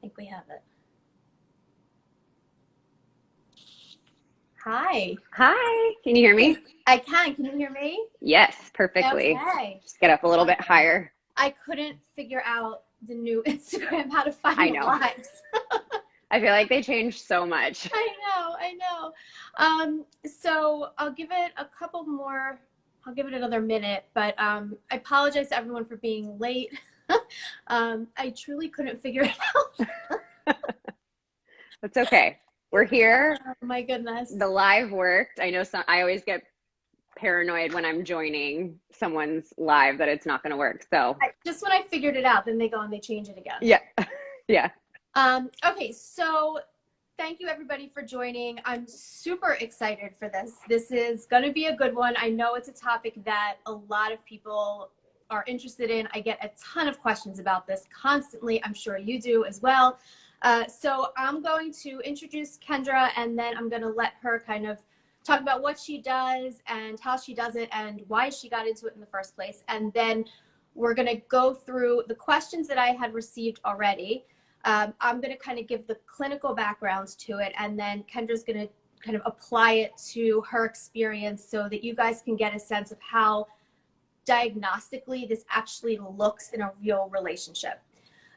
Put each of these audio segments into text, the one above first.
think we have it. Hi. Hi, can you hear Hey, me? I can. Can you hear me? Yes, perfectly. Okay. Just get up a little bit Awesome. higher. I couldn't figure out the new Instagram, how to find I the know. lives. I feel like they changed so much. I know. So I'll give it a couple more, I'll give it another minute, but I apologize to everyone for being late. I truly couldn't figure it out. That's okay. We're here. Oh my goodness. The live worked. I know I always get paranoid when I'm joining someone's live that it's not going to work. So, Just when I figured it out, then they go and they change it again. yeah. Yeah. Okay, so thank you everybody for joining. I'm super excited for this. This is going to be a good one. I know it's a topic that a lot of people are interested in. I get a ton of questions about this constantly. I'm sure you do as well. So I'm going to introduce Kendra, and then I'm going to let her kind of talk about what she does and how she does it and why she got into it in the first place. And then we're going to go through the questions that I had received already. I'm going to kind of give the clinical backgrounds to it, and then Kendra's going to kind of apply it to her experience so that you guys can get a sense of how diagnostically this actually looks in a real relationship.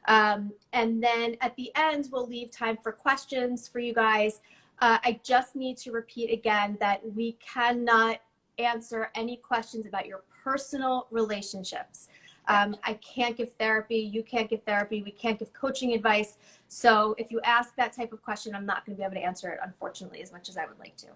And then at the end, we'll leave time for questions for you guys. I just need to repeat again that we cannot answer any questions about your personal relationships. I can't give therapy. You can't give therapy. We can't give coaching advice. So if you ask that type of question, I'm not going to be able to answer it, unfortunately, as much as I would like to.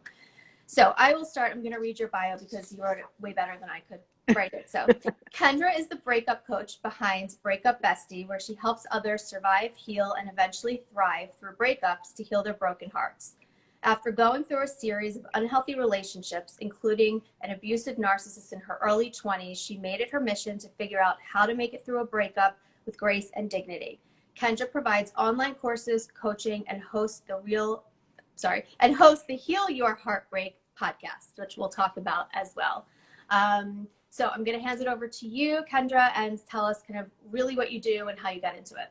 So I will start. I'm going to read your bio because you wrote it way better than I could write it. So Kendra is the breakup coach behind Breakup Bestie, where she helps others survive, heal, and eventually thrive through breakups to heal their broken hearts. After going through a series of unhealthy relationships, including an abusive narcissist in her early 20s, she made it her mission to figure out how to make it through a breakup with grace and dignity. Kendra provides online courses, coaching, and hosts the Heal Your Heartbreak podcast, which we'll talk about as well. So I'm going to hand it over to you, Kendra, and tell us kind of really what you do and how you got into it.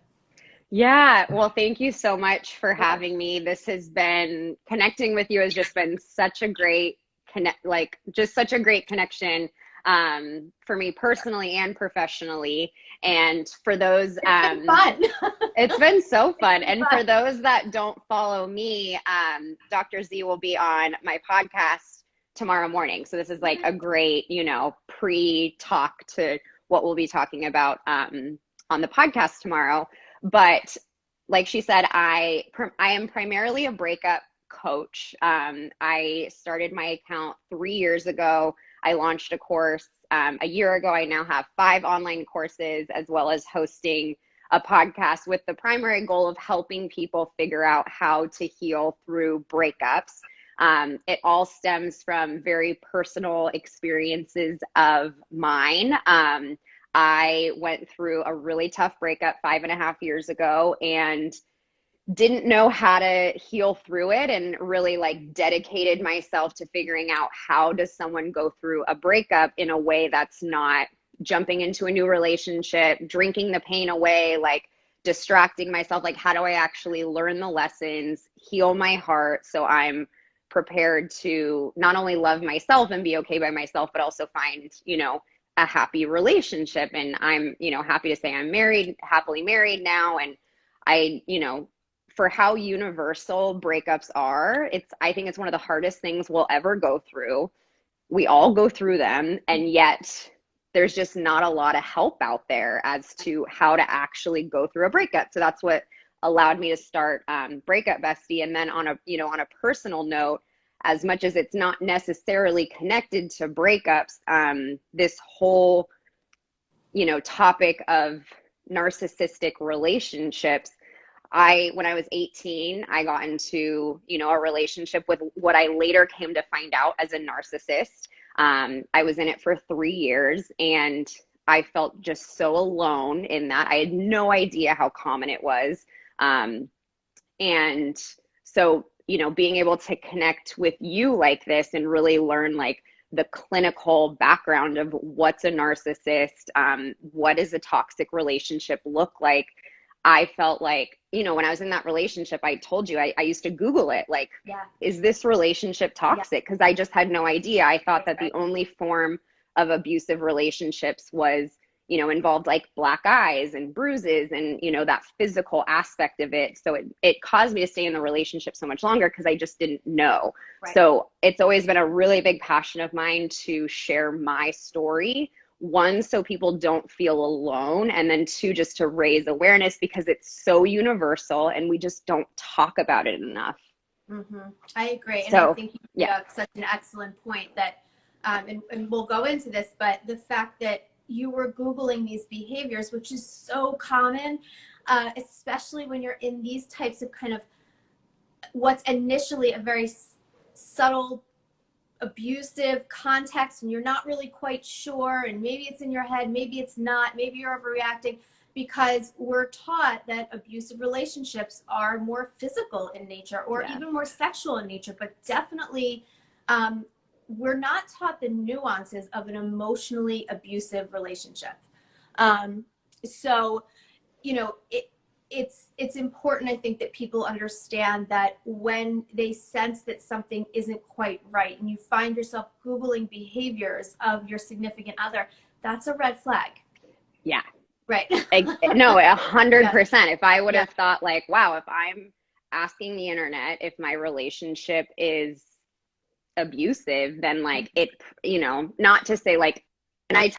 Yeah. Well, thank you so much for having me. This has been connecting with you has just been such a great just such a great connection for me personally and professionally. And for those, It's been fun. it's been so fun. It's been And fun. for those that don't follow me, Dr. Z will be on my podcast tomorrow morning. So this is like a great, pre-talk to what we'll be talking about on the podcast tomorrow. But like she said, I am primarily a breakup coach. I started my account 3 years ago. I launched a course a year ago. I now have 5 online courses, as well as hosting a podcast with the primary goal of helping people figure out how to heal through breakups. It all stems from very personal experiences of mine. I went through a really tough breakup 5.5 years ago and didn't know how to heal through it, and really dedicated myself to figuring out how does someone go through a breakup in a way that's not jumping into a new relationship, drinking the pain away, distracting myself. How do I actually learn the lessons, heal my heart so I'm prepared to not only love myself and be okay by myself, but also find, a happy relationship. And I'm, happy to say I'm happily married now. And I, for how universal breakups are, I think it's one of the hardest things we'll ever go through. We all go through them, and yet there's just not a lot of help out there as to how to actually go through a breakup. So that's what allowed me to start Breakup Bestie. And then on a personal note, as much as it's not necessarily connected to breakups, this whole, topic of narcissistic relationships, when I was 18, I got into, a relationship with what I later came to find out as a narcissist. I was in it for 3 years, and I felt just so alone in that. I had no idea how common it was. And so, being able to connect with you like this and really learn the clinical background of what's a narcissist, what does a toxic relationship look like, I felt like, when I was in that relationship, I told you, I used to Google it, like, Yeah. is this relationship toxic? Because I just had no idea. I thought that the only form of abusive relationships was, involved like black eyes and bruises and, that physical aspect of it. So it caused me to stay in the relationship so much longer because I just didn't know. Right. So it's always been a really big passion of mine to share my story. One, so people don't feel alone, and then two, just to raise awareness because it's so universal and we just don't talk about it enough. Mm-hmm. I agree. So, And I think you bring up such an excellent point that, and we'll go into this, but the fact that you were Googling these behaviors, which is so common, especially when you're in these types of kind of what's initially a very subtle abusive context, and you're not really quite sure, and maybe it's in your head, maybe it's not, maybe you're overreacting, because we're taught that abusive relationships are more physical in nature or even more sexual in nature, but definitely we're not taught the nuances of an emotionally abusive relationship. So, it's important, I think, that people understand that when they sense that something isn't quite right and you find yourself Googling behaviors of your significant other, that's a red flag. Yeah. Right. No, 100%. If I would have thought like, wow, if I'm asking the internet if my relationship is abusive, then like it, not to say like, and I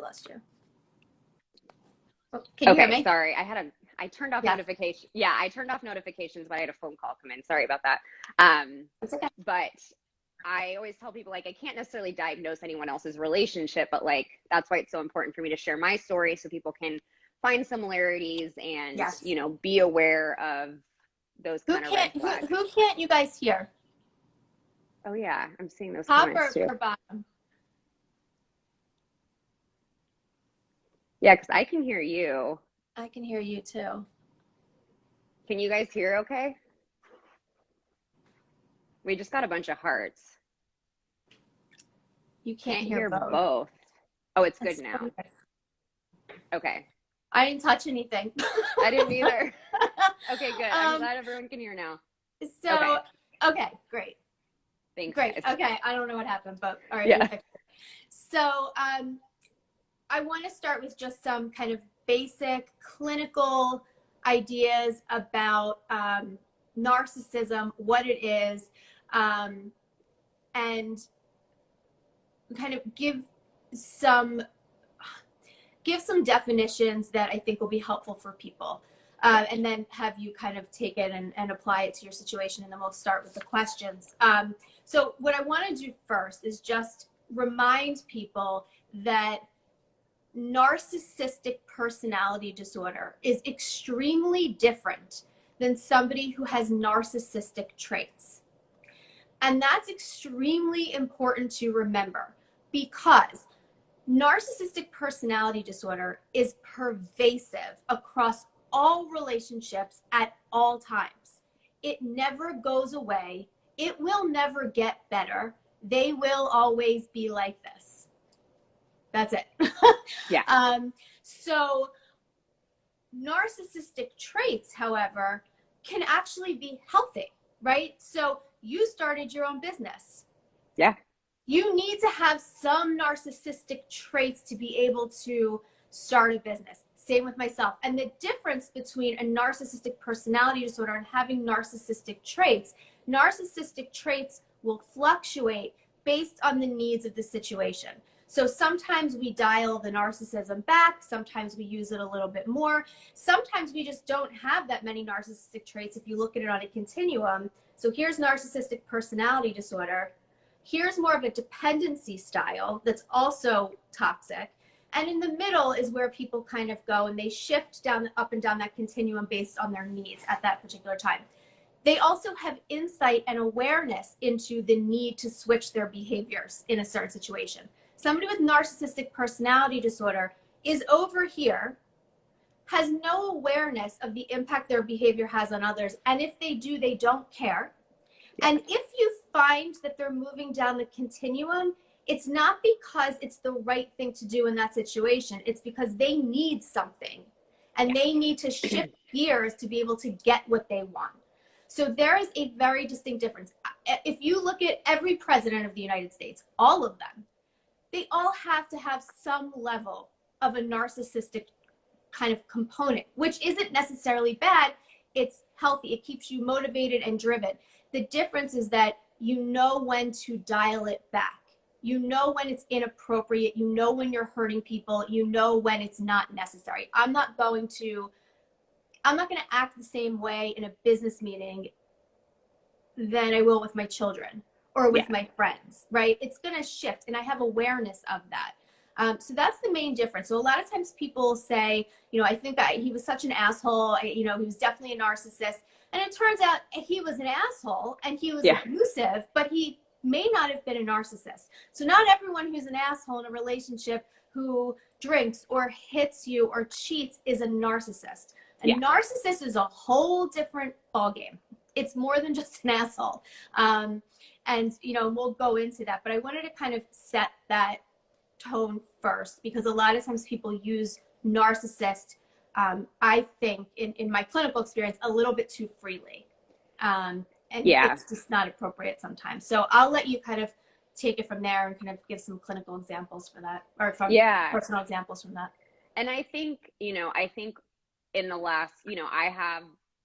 lost you. Oh, can you hear me? Sorry. I turned off notifications. Yeah, I turned off notifications, but I had a phone call come in. Sorry about that. It's okay. But I always tell people, like, I can't necessarily diagnose anyone else's relationship, but like, that's why it's so important for me to share my story so people can find similarities and, be aware of those kind of red flags. Who can't you guys hear? Oh yeah, I'm seeing those Top comments too. or bottom? Yeah, because I can hear you. I can hear you too. Can you guys hear okay? We just got a bunch of hearts. You can't hear both. Oh, it's good now. Weird. Okay. I didn't touch anything. I didn't either. Okay, good. I'm glad everyone can hear now. So, okay, great. Thanks. Great. Guys. Okay, I don't know what happened, but all right. Yeah. So, I want to start with just some kind of basic clinical ideas about narcissism, what it is, and kind of give some definitions that I think will be helpful for people. And then have you kind of take it and apply it to your situation, and then we'll start with the questions. So what I want to do first is just remind people that narcissistic personality disorder is extremely different than somebody who has narcissistic traits. And that's extremely important to remember, because narcissistic personality disorder is pervasive across all relationships at all times. It never goes away. It will never get better. They will always be like this. That's it. Yeah. So narcissistic traits, however, can actually be healthy, right? So you started your own business. Yeah. You need to have some narcissistic traits to be able to start a business. Same with myself. And the difference between a narcissistic personality disorder and having narcissistic traits will fluctuate based on the needs of the situation. So sometimes we dial the narcissism back. Sometimes we use it a little bit more. Sometimes we just don't have that many narcissistic traits if you look at it on a continuum. So here's narcissistic personality disorder. Here's more of a dependency style that's also toxic. And in the middle is where people kind of go and they shift up and down that continuum based on their needs at that particular time. They also have insight and awareness into the need to switch their behaviors in a certain situation. Somebody with narcissistic personality disorder is over here, has no awareness of the impact their behavior has on others. And if they do, they don't care. And if you find that they're moving down the continuum, it's not because it's the right thing to do in that situation. It's because they need something and they need to shift gears to be able to get what they want. So there is a very distinct difference. If you look at every president of the United States, all of them, they all have to have some level of a narcissistic kind of component, which isn't necessarily bad. It's healthy. It keeps you motivated and driven. The difference is that you know when to dial it back. You know when it's inappropriate. You know when you're hurting people. You know when it's not necessary. I'm not going to act the same way in a business meeting than I will with my children or with my friends, right? It's going to shift, and I have awareness of that. So that's the main difference. So a lot of times people say, I think that he was such an asshole. He was definitely a narcissist. And it turns out he was an asshole and he was abusive, but he may not have been a narcissist. So not everyone who's an asshole in a relationship who drinks or hits you or cheats is a narcissist. A narcissist is a whole different ballgame. It's more than just an asshole. And we'll go into that, but I wanted to kind of set that tone first, because a lot of times people use narcissist, I think in my clinical experience, a little bit too freely. And it's just not appropriate sometimes. So I'll let you kind of take it from there and kind of give some clinical examples for that, or from personal examples from that. And I think, in the last,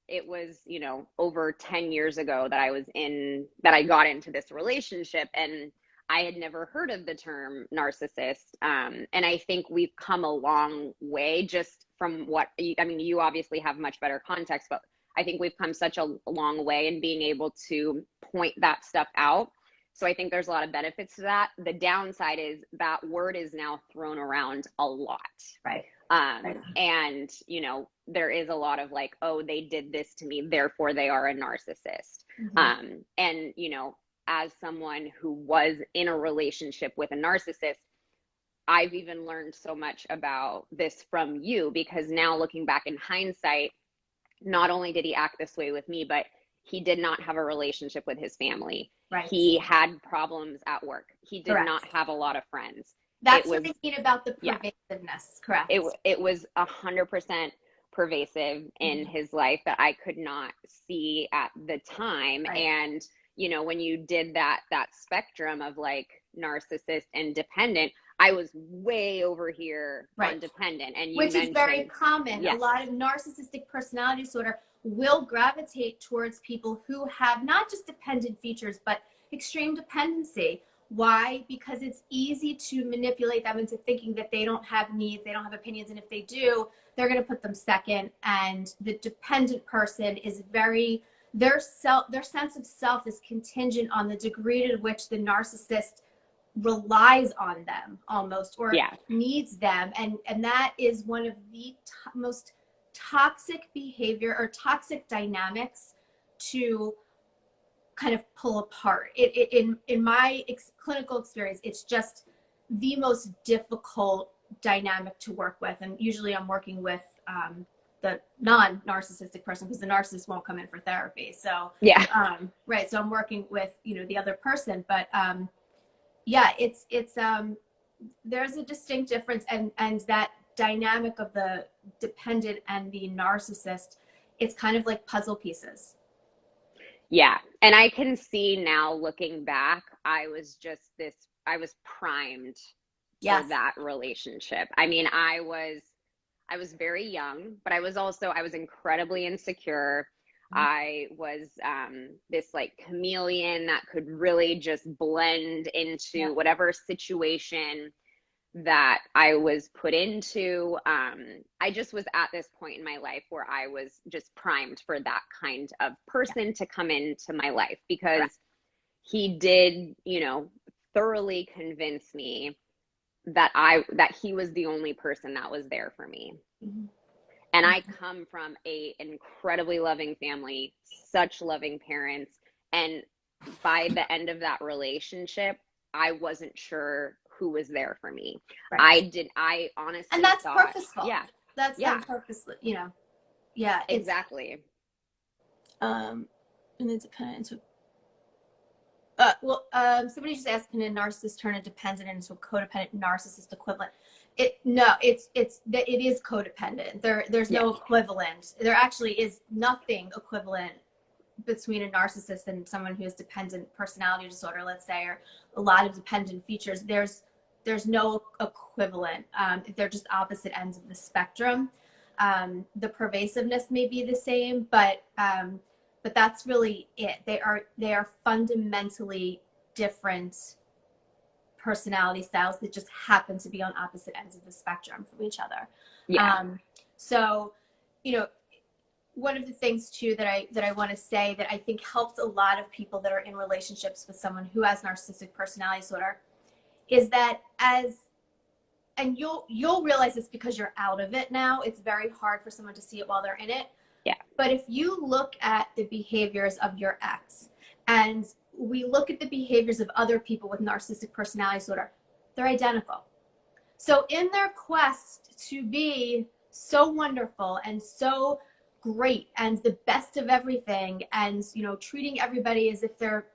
it was, over 10 years ago that I got into this relationship, and I had never heard of the term narcissist. And I think we've come a long way just from you obviously have much better context, but I think we've come such a long way in being able to point that stuff out. So I think there's a lot of benefits to that. The downside is that word is now thrown around a lot. Right. And, there is a lot of like, oh, they did this to me, therefore they are a narcissist. Mm-hmm. And, as someone who was in a relationship with a narcissist, I've even learned so much about this from you, because now looking back in hindsight, not only did he act this way with me, but he did not have a relationship with his family. Right. He had problems at work. He did Correct. not have a lot of friends. That's what I mean about the pervasiveness. Correct. It was 100% pervasive in his life that I could not see at the time. Right. And, when you did that spectrum of like narcissist and dependent, I was way over here on dependent. And which is very common. Yes. A lot of narcissistic personality disorder will gravitate towards people who have not just dependent features, but extreme dependency. Why? Because it's easy to manipulate them into thinking that they don't have needs, they don't have opinions, and if they do, they're going to put them second. And the dependent person is their sense of self is contingent on the degree to which the narcissist relies on them almost, or needs them. And that is one of the most toxic behavior or toxic dynamics to kind of pull apart. In my clinical experience, it's just the most difficult dynamic to work with. And usually I'm working with the non-narcissistic person, because the narcissist won't come in for therapy. So so I'm working with the other person, but it's there's a distinct difference, and that dynamic of the dependent and the narcissist, it's kind of like puzzle pieces. Yeah. And I can see now, looking back, I was primed for that relationship. I mean, I was very young, but I was incredibly insecure. I was this like chameleon that could really just blend into whatever situation that I was put into. I just was at this point in my life where I was just primed for that kind of person to come into my life, because he did, thoroughly convince me that he was the only person that was there for me. Mm-hmm. And I come from a incredibly loving family, such loving parents. And by the end of that relationship, I wasn't sure who was there for me. I honestly and that's thought, purposeful. That's purposely, exactly. And it's kind of Somebody just asked, can a narcissist turn a dependent into a codependent narcissist equivalent? It is codependent. There's no equivalent. There actually is nothing equivalent between a narcissist and someone who has dependent personality disorder, let's say, or a lot of dependent features. There's no equivalent. They're just opposite ends of the spectrum. The pervasiveness may be the same, but that's really it. They are fundamentally different personality styles that just happen to be on opposite ends of the spectrum from each other. So, one of the things too that I want to say that I think helps a lot of people that are in relationships with someone who has narcissistic personality disorder is that and you'll realize this because you're out of it now. It's very hard for someone to see it while they're in it. Yeah. But if you look at the behaviors of your ex, and we look at the behaviors of other people with narcissistic personality disorder, they're identical. So in their quest to be so wonderful and so great and the best of everything, and treating everybody as if they're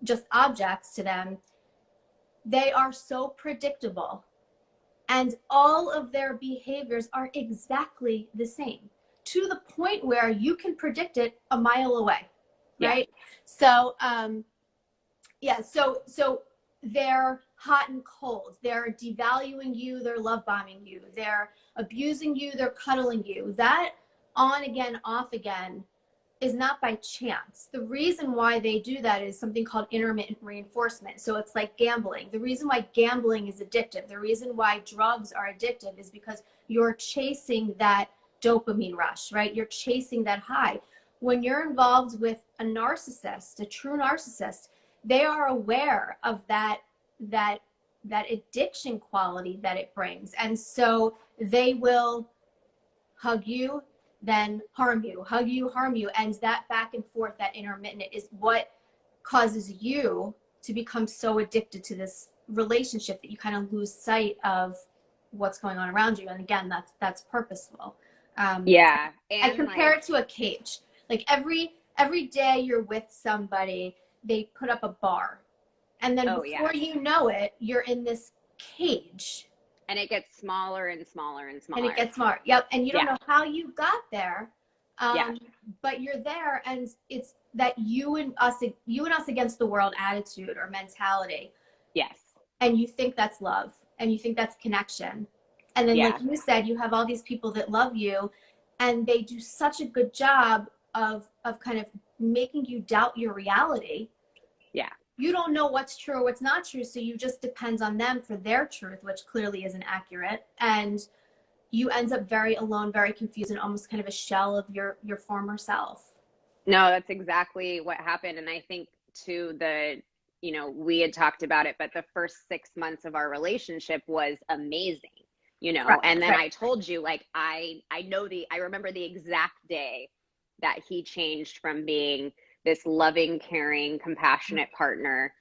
just objects to them, they are so predictable. And all of their behaviors are exactly the same, to the point where you can predict it a mile away, right? So, so they're hot and cold. They're devaluing you. They're love bombing you. They're abusing you. They're cuddling you. That on again, off again is not by chance. The reason why they do that is something called intermittent reinforcement. So it's like gambling. The reason why gambling is addictive, the reason why drugs are addictive is because you're chasing that dopamine rush, right? You're chasing that high. When you're involved with a narcissist, a true narcissist, they are aware of that addiction quality that it brings. And so they will hug you, then harm you, hug you, harm you. And that back and forth, that intermittent, is what causes you to become so addicted to this relationship that you kind of lose sight of what's going on around you. And again, that's purposeful. And I compare it to a cage. Like every day you're with somebody, they put up a bar. And then before you know it, you're in this cage. And it gets smaller and smaller and smaller. And it gets smaller. Yep. And you don't know how you got there. But you're there, and it's that you and us against the world attitude or mentality. Yes. And you think that's love, and you think that's connection. And then, like you said, you have all these people that love you, and they do such a good job of kind of making you doubt your reality. Yeah. You don't know what's true or what's not true, so you just depend on them for their truth, which clearly isn't accurate. And you end up very alone, very confused, and almost kind of a shell of your former self. No, that's exactly what happened. And I think too, we had talked about it, but the first 6 months of our relationship was amazing, and then I told you, like, I remember the exact day that he changed from being this loving, caring, compassionate partner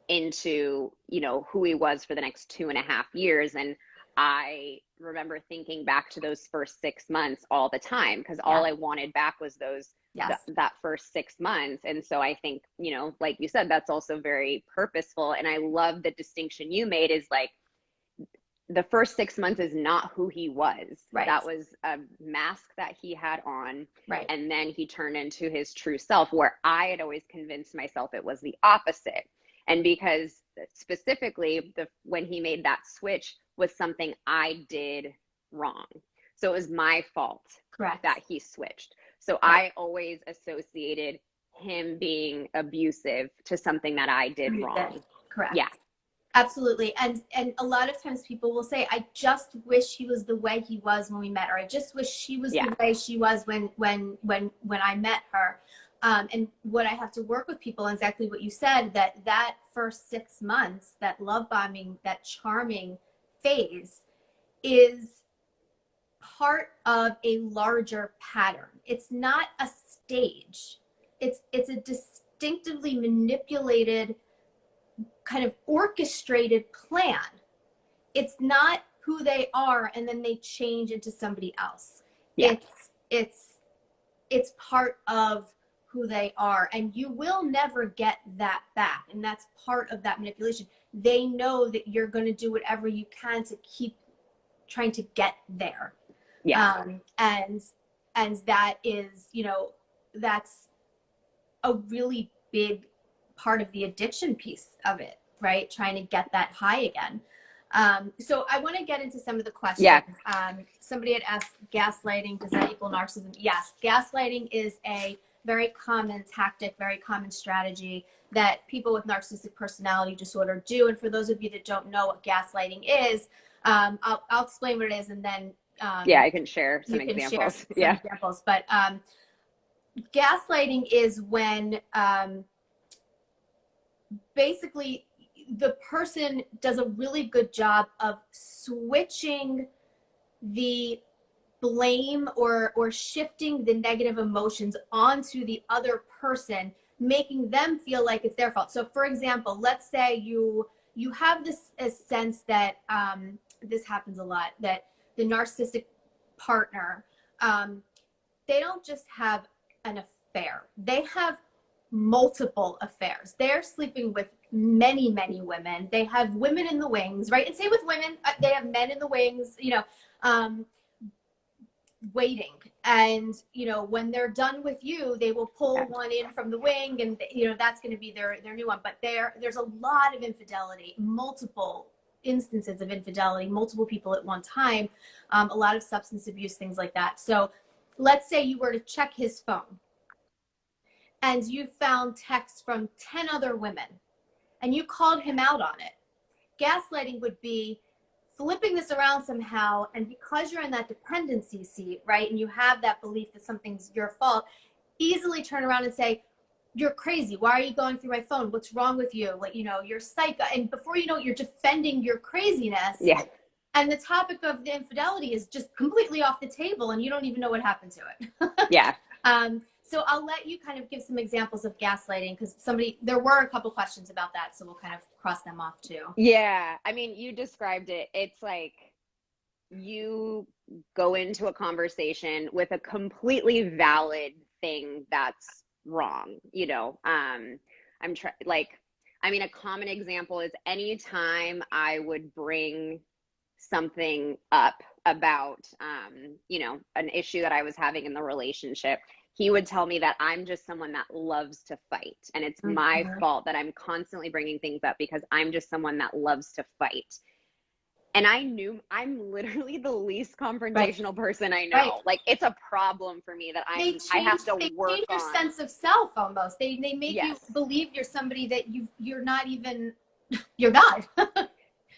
into, who he was for the next 2.5 years. And I remember thinking back to those first 6 months all the time, because all I wanted back was that first 6 months. And so I think, like you said, that's also very purposeful. And I love the distinction you made is like, the first 6 months is not who he was. Right. That was a mask that he had on. Right. And then he turned into his true self, where I had always convinced myself it was the opposite. And because specifically when he made that switch was something I did wrong. So it was my fault that he switched. So I always associated him being abusive to something that I did wrong. Correct. Yeah. Absolutely. And a lot of times people will say, I just wish he was the way he was when we met her. I just wish she was the way she was when I met her. And what I have to work with people on exactly what you said, that first 6 months, that love bombing, that charming phase is part of a larger pattern. It's not a stage. It's a distinctively manipulated, kind of orchestrated plan. It's not who they are and then they change into somebody else. It's part of who they are, and you will never get that back. And that's part of that manipulation. They know that you're going to do whatever you can to keep trying to get there. Yeah. And that is, you know, that's a really big part of the addiction piece of it, right? Trying to get that high again. So I want to get into some of the questions. Yeah. Somebody had asked, gaslighting, does that equal narcissism? Yes, gaslighting is a very common tactic, very common strategy that people with narcissistic personality disorder do. And for those of you that don't know what gaslighting is, I'll explain what it is, and then yeah, I can share some examples. Yeah. Examples. But gaslighting is when basically the person does a really good job of switching the blame or shifting the negative emotions onto the other person, making them feel like it's their fault. So for example, let's say you have this sense that this happens a lot, that the narcissistic partner, they don't just have an affair, they have multiple affairs. They're sleeping with many, many women. They have women in the wings, right? And same with women, they have men in the wings, you know, waiting. And, you know, when they're done with you, they will pull one in from the wing, and, you know, that's going to be their new one. But there's a lot of infidelity, multiple instances of infidelity, multiple people at one time, a lot of substance abuse, things like that. So let's say you were to check his phone and you found texts from 10 other women and you called him out on it. Gaslighting would be flipping this around somehow, and because you're in that dependency seat, right, and you have that belief that something's your fault, easily turn around and say, you're crazy. Why are you going through my phone? What's wrong with you? Like, you know, you're psycho. And before you know it, you're defending your craziness. Yeah. And the topic of the infidelity is just completely off the table, and you don't even know what happened to it. Yeah. So I'll let you kind of give some examples of gaslighting, because there were a couple questions about that, so we'll kind of cross them off too. Yeah. I mean, you described it. It's like you go into a conversation with a completely valid thing that's wrong, you know. A common example is anytime I would bring something up about you know, an issue that I was having in the relationship, he would tell me that I'm just someone that loves to fight, and it's my fault that I'm constantly bringing things up because I'm just someone that loves to fight. And I knew I'm literally the least confrontational person I know. Right. Like, it's a problem for me that I have to work on. They change your sense of self almost. They make you believe you're somebody that you're not even, you're not.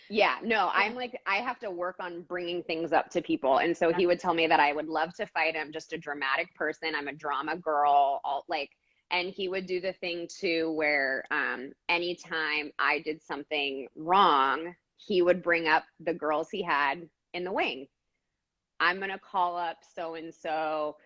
Yeah, no, I'm like, I have to work on bringing things up to people. And so he would tell me that I would love to fight. I'm just a dramatic person. I'm a drama girl. And he would do the thing too, where anytime I did something wrong, he would bring up the girls he had in the wing. I'm going to call up so-and-so.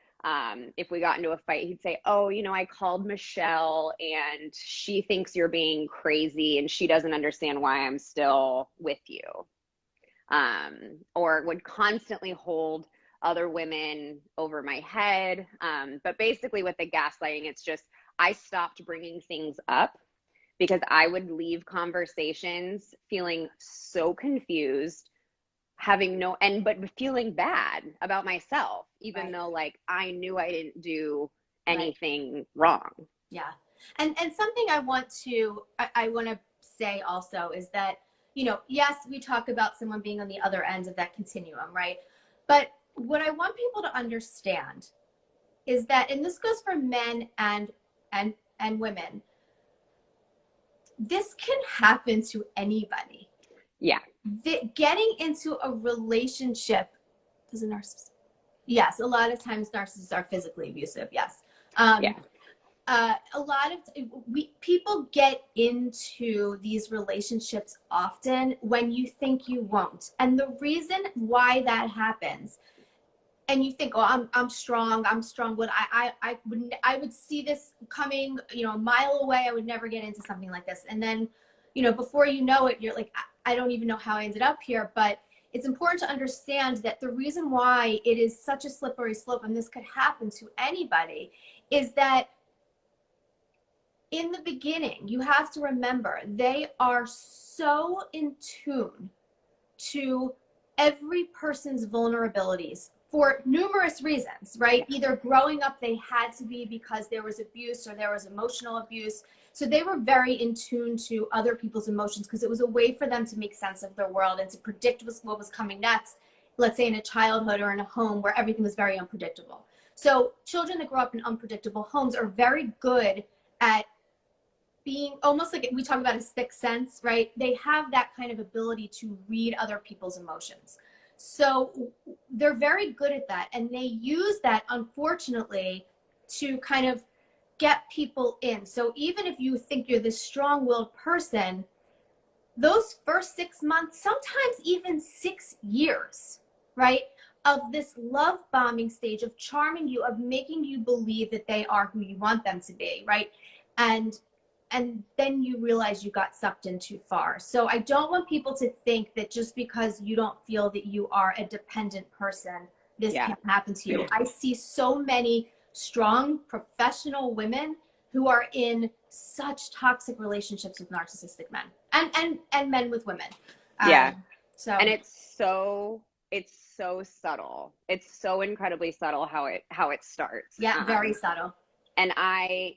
If we got into a fight, he'd say, oh, you know, I called Michelle and she thinks you're being crazy and she doesn't understand why I'm still with you. Or would constantly hold other women over my head. But basically with the gaslighting, it's just, I stopped bringing things up because I would leave conversations feeling so confused, but feeling bad about myself, even though like I knew I didn't do anything wrong. Yeah. And something I want to say also is that, you know, yes, we talk about someone being on the other end of that continuum, right? But what I want people to understand is that, and this goes for men and women, this can happen to anybody. Yeah. Getting into a relationship is a narcissist. Yes, a lot of times narcissists are physically abusive. Yes. A lot of people get into these relationships often when you think you won't, and the reason why that happens, and you think, oh, I'm strong. But I would see this coming, you know, a mile away. I would never get into something like this, and then, you know, before you know it, you're like, I don't even know how I ended up here. But it's important to understand that the reason why it is such a slippery slope, and this could happen to anybody, is that in the beginning, you have to remember they are so in tune to every person's vulnerabilities for numerous reasons, right? Either growing up, they had to be because there was abuse or there was emotional abuse. So they were very in tune to other people's emotions because it was a way for them to make sense of their world and to predict what was coming next, let's say in a childhood or in a home where everything was very unpredictable. So children that grow up in unpredictable homes are very good at being almost like we talk about a sixth sense, right? They have that kind of ability to read other people's emotions. So they're very good at that. And they use that, unfortunately, to kind of get people in. So even if you think you're this strong-willed person, those first 6 months, sometimes even 6 years, right, of this love bombing stage of charming you, of making you believe that they are who you want them to be, right? And then you realize you got sucked in too far. So I don't want people to think that just because you don't feel that you are a dependent person, this can't happen to you. I see so many strong professional women who are in such toxic relationships with narcissistic men and men with women. So and it's so subtle. It's so incredibly subtle how it starts. Yeah, very subtle. And I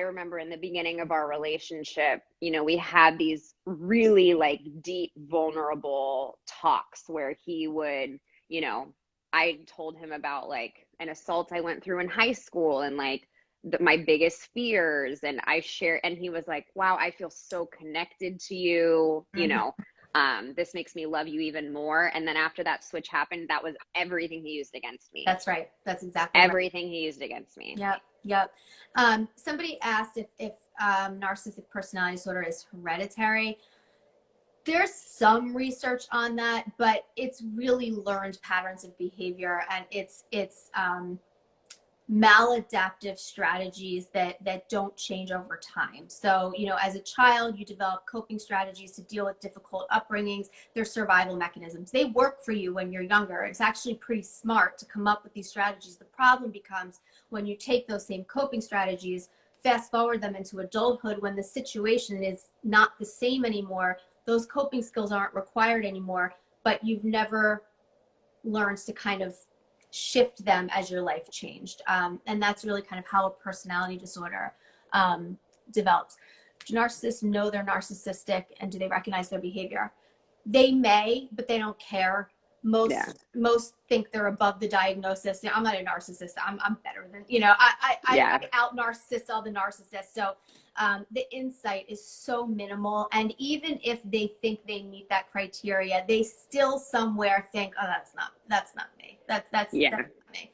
remember in the beginning of our relationship, we had these really like deep, vulnerable talks where he would, I told him about like an assault I went through in high school and like my biggest fears. And and he was like, wow, I feel so connected to you, this makes me love you even more. And then after that switch happened, that was everything he used against me. That's right. That's exactly everything he used against me. Yep. Somebody asked if narcissistic personality disorder is hereditary. There's some research on that, but it's really learned patterns of behavior, and it's maladaptive strategies that don't change over time. So, as a child, you develop coping strategies to deal with difficult upbringings. They're survival mechanisms. They work for you when you're younger. It's actually pretty smart to come up with these strategies. The problem becomes when you take those same coping strategies, fast forward them into adulthood when the situation is not the same anymore. Those coping skills aren't required anymore, but you've never learned to kind of shift them as your life changed. And that's really kind of how a personality disorder develops. Do narcissists know they're narcissistic, and do they recognize their behavior? They may, but they don't care. Most think they're above the diagnosis. I'm not a narcissist. I'm better than, I out narcissist all the narcissists. So the insight is so minimal. And even if they think they meet that criteria, they still somewhere think, oh, that's not me. That's not me.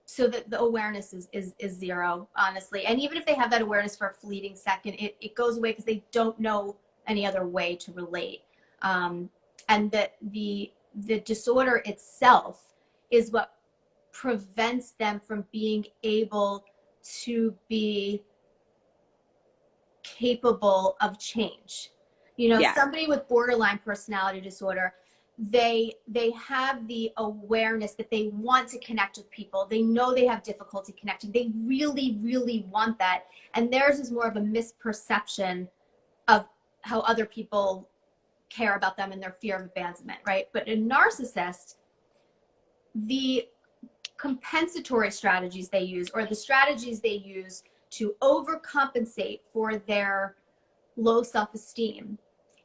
So the awareness is zero, honestly. And even if they have that awareness for a fleeting second, it goes away because they don't know any other way to relate. And that the disorder itself is what prevents them from being able to be capable of change. Somebody with borderline personality disorder, they have the awareness that they want to connect with people. They know they have difficulty connecting. They really, really want that. And theirs is more of a misperception of how other people care about them and their fear of abandonment, right? But a narcissist, the compensatory strategies they use, or the strategies they use to overcompensate for their low self-esteem,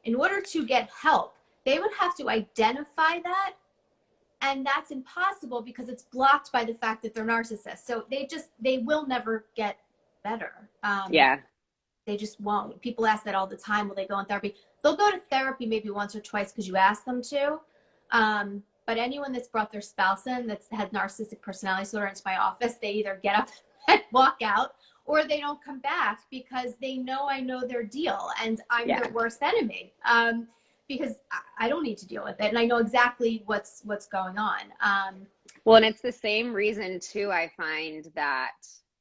in order to get help, they would have to identify that, and that's impossible because it's blocked by the fact that they're narcissists. So they will never get better. They just won't. People ask that all the time. Will they go in therapy? They'll go to therapy maybe once or twice because you ask them to. But anyone that's brought their spouse in that's had narcissistic personality disorder into my office, they either get up and walk out, or they don't come back because they know I know their deal and I'm their worst enemy. Because I don't need to deal with it, and I know exactly what's going on. Well, and it's the same reason too, I find, that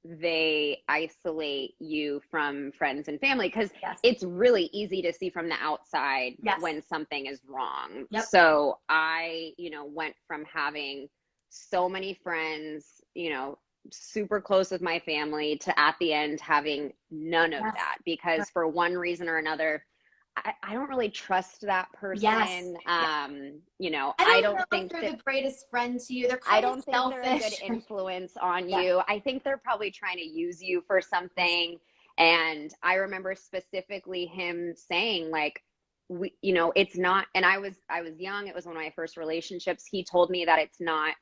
they isolate you from friends and family, because it's really easy to see from the outside when something is wrong. So I, went from having so many friends, super close with my family to at the end having none of that, because for one reason or another, I don't really trust that person. Yes. You know, I I don't don't know think if they're that the greatest friend to you. They're I kind of don't think they're a good selfish. influence on Yeah. you. I think they're probably trying to use you for something. And I remember specifically him saying, like, we, you know, it's not, and I was young. It was one of my first relationships. He told me that it's not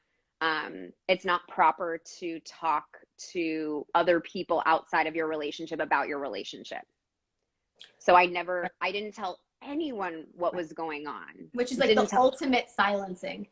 proper to talk to other people outside of your relationship about your relationship. So I didn't tell anyone what was going on. Which is like Didn't the tell, ultimate silencing.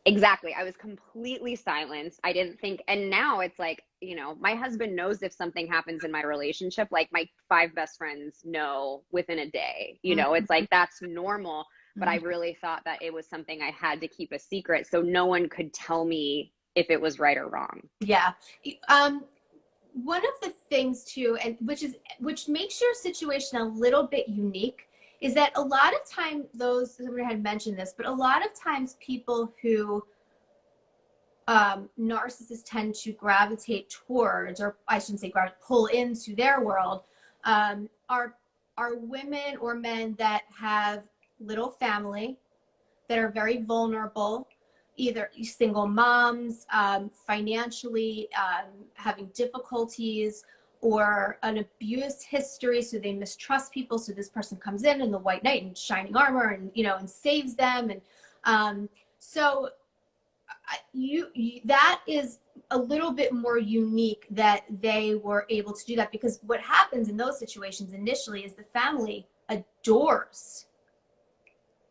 exactly. I was completely silenced. I didn't think, and now it's like, you know, my husband knows if something happens in my relationship, like my 5 best friends know within a day, you know, it's like, that's normal. But I really thought that it was something I had to keep a secret so no one could tell me if it was right or wrong. Yeah. One of the things too, and which makes your situation a little bit unique, is that a lot of time somebody had mentioned this, but a lot of times people who narcissists tend to gravitate towards, or I shouldn't say pull into their world, are women or men that have little family, that are very vulnerable, either single moms, financially having difficulties, or an abuse history, so they mistrust people. So this person comes in the white knight and shining armor, and and saves them, and so you that is a little bit more unique that they were able to do that, because what happens in those situations initially is the family adores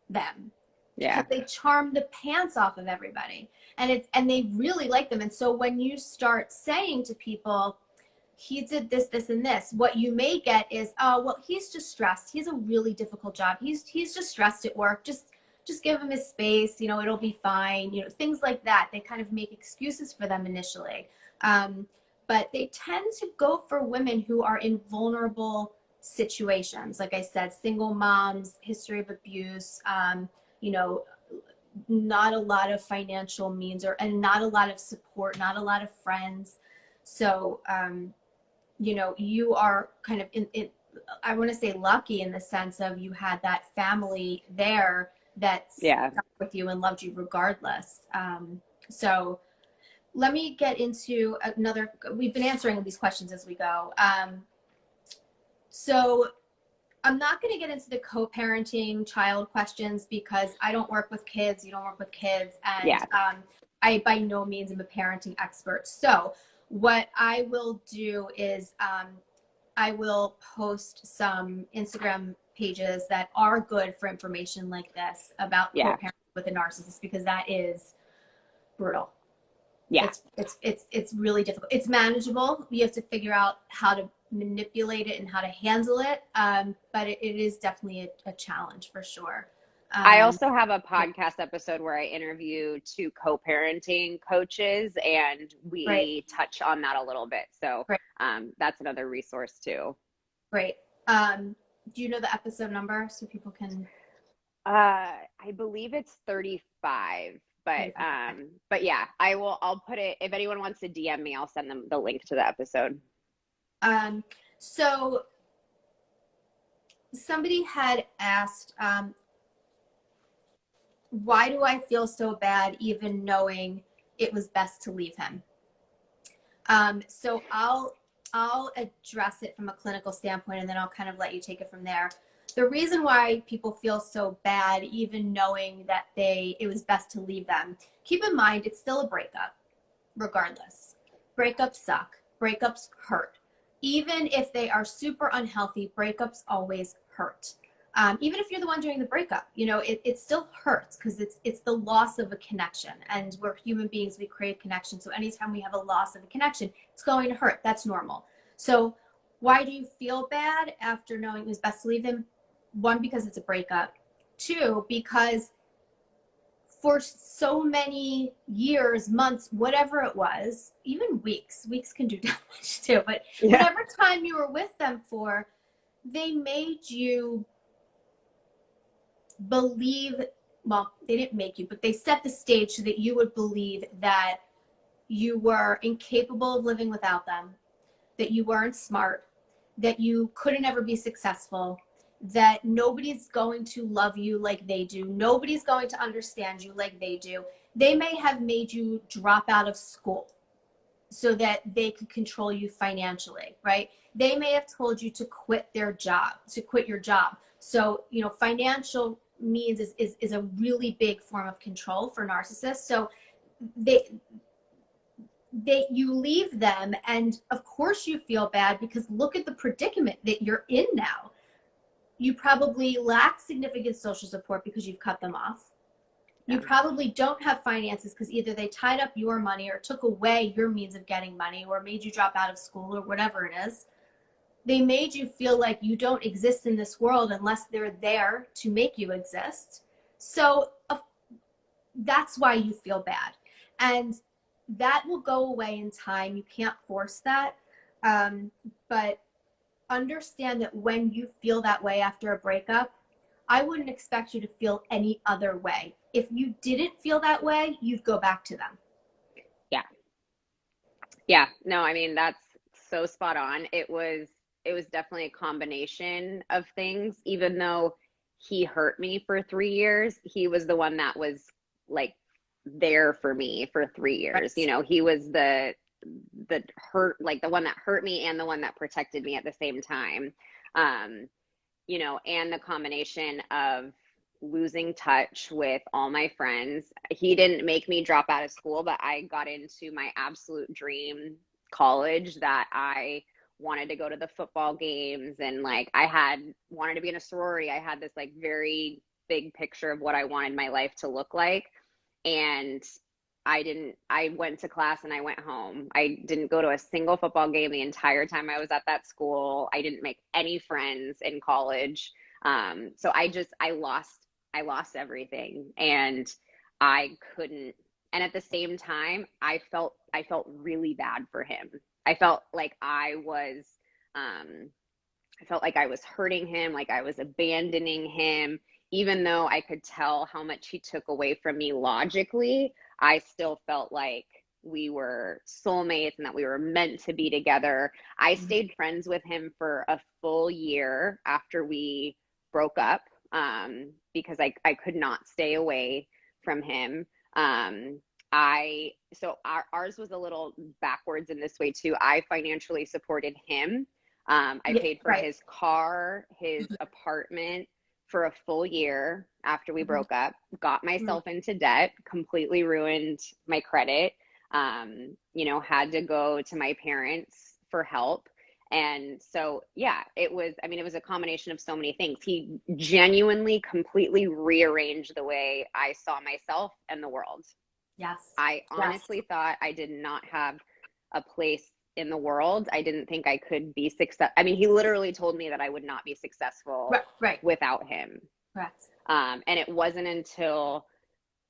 them. Yeah. Because they charm the pants off of everybody, and they really like them. And so when you start saying to people, he did this, this, and this, what you may get is, oh, well, he's just stressed. He has a really difficult job. He's just stressed at work. Just give him his space. It'll be fine. Things like that. They kind of make excuses for them initially. But they tend to go for women who are in vulnerable situations. Like I said, single moms, history of abuse, not a lot of financial means, and not a lot of support, not a lot of friends. So, you are kind of I want to say lucky in the sense of you had that family there that stuck with you and loved you regardless. So let me get into we've been answering these questions as we go. So I'm not going to get into the co-parenting child questions, because I don't work with kids. You don't work with kids. And I by no means am a parenting expert. So what I will do is I will post some Instagram pages that are good for information like this about co-parenting with a narcissist, because that is brutal. Yeah. It's really difficult. It's manageable. You have to figure out how to manipulate it and how to handle it. But it is definitely a challenge for sure. I also have a podcast episode where I interview 2 co-parenting coaches, and we touch on that a little bit. So that's another resource too. Great. Do you know the episode number so people can? I believe it's 35. But yeah, I'll put it, if anyone wants to DM me, I'll send them the link to the episode. So somebody had asked, why do I feel so bad even knowing it was best to leave him? So I'll address it from a clinical standpoint, and then I'll kind of let you take it from there. The reason why people feel so bad, even knowing that it was best to leave them, keep in mind, it's still a breakup, regardless. Breakups suck. Breakups hurt. Even if they are super unhealthy, breakups always hurt. Even if you're the one doing the breakup, it still hurts, because it's the loss of a connection, and we're human beings, we crave connection. So anytime we have a loss of a connection, it's going to hurt. That's normal. So why do you feel bad after knowing it was best to leave them? 1, because it's a breakup. 2, because for so many years, months, whatever it was, even weeks can do damage too, but whatever time you were with them for, they made you believe, well, they didn't make you, but they set the stage so that you would believe that you were incapable of living without them, that you weren't smart, that you couldn't ever be successful, that nobody's going to love you like they do. Nobody's going to understand you like they do. They may have made you drop out of school so that they could control you financially, right? They may have told you to quit your job. So, you know, financial means is a really big form of control for narcissists. So you leave them, and of course you feel bad, because look at the predicament that you're in now. You probably lack significant social support because you've cut them off. You probably don't have finances because either they tied up your money or took away your means of getting money or made you drop out of school or whatever it is. They made you feel like you don't exist in this world unless they're there to make you exist. So that's why you feel bad. And that will go away in time. You can't force that. But understand that when you feel that way after a breakup, I wouldn't expect you to feel any other way. If you didn't feel that way, you'd go back to them. Yeah. Yeah. No, I mean, that's so spot on. It was definitely a combination of things. Even though he hurt me for 3 years, he was the one that was like there for me for 3 years. Right. You know, he was the hurt, like the one that hurt me and the one that protected me at the same time. You know, and the combination of losing touch with all my friends. He didn't make me drop out of school, but I got into my absolute dream college that I wanted to go to the football games, and like wanted to be in a sorority. I had this like very big picture of what I wanted my life to look like. And I went to class and I went home. I didn't go to a single football game the entire time I was at that school. I didn't make any friends in college. So I lost everything, and I couldn't. And at the same time, I felt really bad for him. I felt like I was hurting him, like I was abandoning him, even though I could tell how much he took away from me logically. I still felt like we were soulmates and that we were meant to be together. I stayed friends with him for a full year after we broke up, because I could not stay away from him. Ours was a little backwards in this way too. I financially supported him. I paid for his car, his apartment for a full year after we broke up, got myself into debt, completely ruined my credit, you know, had to go to my parents for help. And so, yeah, it was a combination of so many things. He genuinely completely rearranged the way I saw myself and the world. Yes. I honestly thought I did not have a place in the world. I didn't think I could be successful. I mean, he literally told me that I would not be successful without him. Correct. And it wasn't until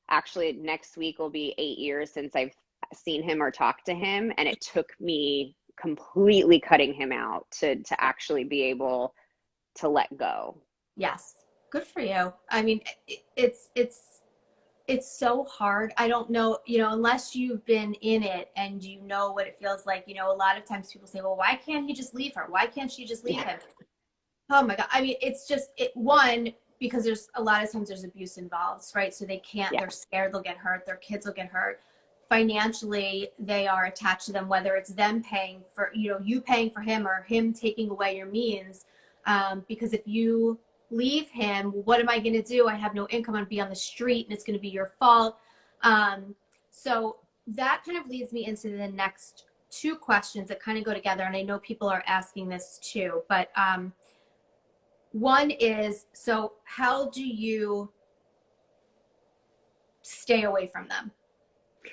actually next week will be 8 years since I've seen him or talked to him. And it took me completely cutting him out to actually be able to let go. Yes. Good for you. I mean, it's so hard. I don't know, you know, unless you've been in it and you know what it feels like. You know, a lot of times people say, well, why can't he just leave her? Why can't she just leave him? Oh my God. I mean, it's just because there's a lot of times there's abuse involved, right? So they can't, they're scared they'll get hurt. Their kids will get hurt. Financially, they are attached to them, whether it's them paying for, you know, you paying for him or him taking away your means. Because if you leave him, what am I going to do? I have no income. I'm going to be on the street and it's going to be your fault. So that kind of leads me into the next two questions that kind of go together. And I know people are asking this too, but one is, so how do you stay away from them?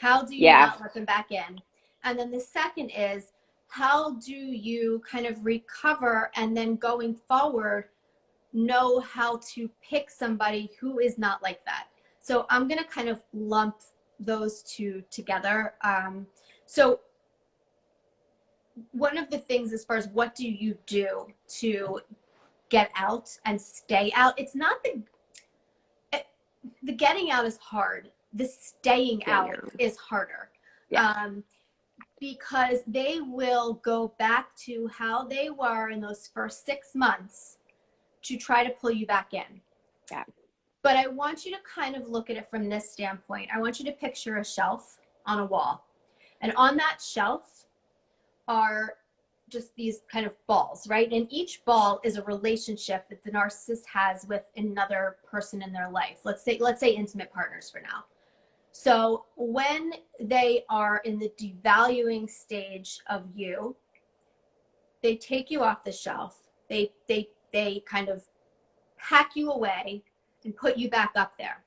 How do you not let them back in? And then the second is, how do you kind of recover and then going forward, know how to pick somebody who is not like that? So I'm going to kind of lump those two together. So one of the things as far as what do you do to get out and stay out, it's not the getting out is hard. The staying out is harder. because they will go back to how they were in those first 6 months to try to pull you back in. Yeah. But I want you to kind of look at it from this standpoint. I want you to picture a shelf on a wall. And on that shelf are just these kind of balls, right? And each ball is a relationship that the narcissist has with another person in their life. Let's say intimate partners for now. So when they are in the devaluing stage of you, they take you off the shelf. They kind of pack you away and put you back up there.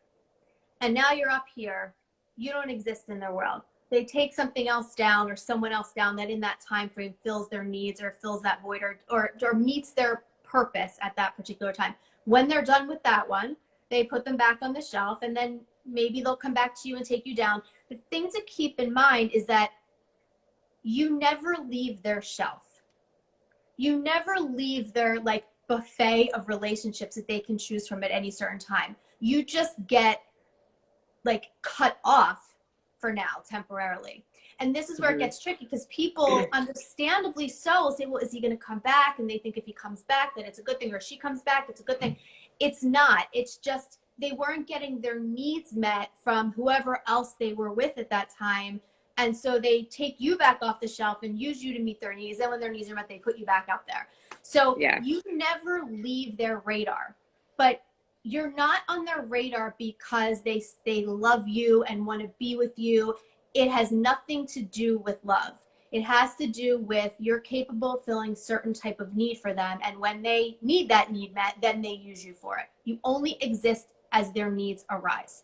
And now you're up here. You don't exist in their world. They take something else down or someone else down that in that time frame fills their needs or fills that void or meets their purpose at that particular time. When they're done with that one, they put them back on the shelf, and then maybe they'll come back to you and take you down. The thing to keep in mind is that you never leave their shelf. You never leave their like buffet of relationships that they can choose from at any certain time. You just get like cut off for now, temporarily. And this is where it gets tricky, because people, understandably so, say, well, is he going to come back? And they think if he comes back, then it's a good thing, or if she comes back, it's a good thing. It's not. It's just they weren't getting their needs met from whoever else they were with at that time. And so they take you back off the shelf and use you to meet their needs. And when their needs are met, they put you back out there. So you never leave their radar. But you're not on their radar because they love you and want to be with you. It has nothing to do with love. It has to do with you're capable of filling certain type of need for them. And when they need that need met, then they use you for it. You only exist as their needs arise.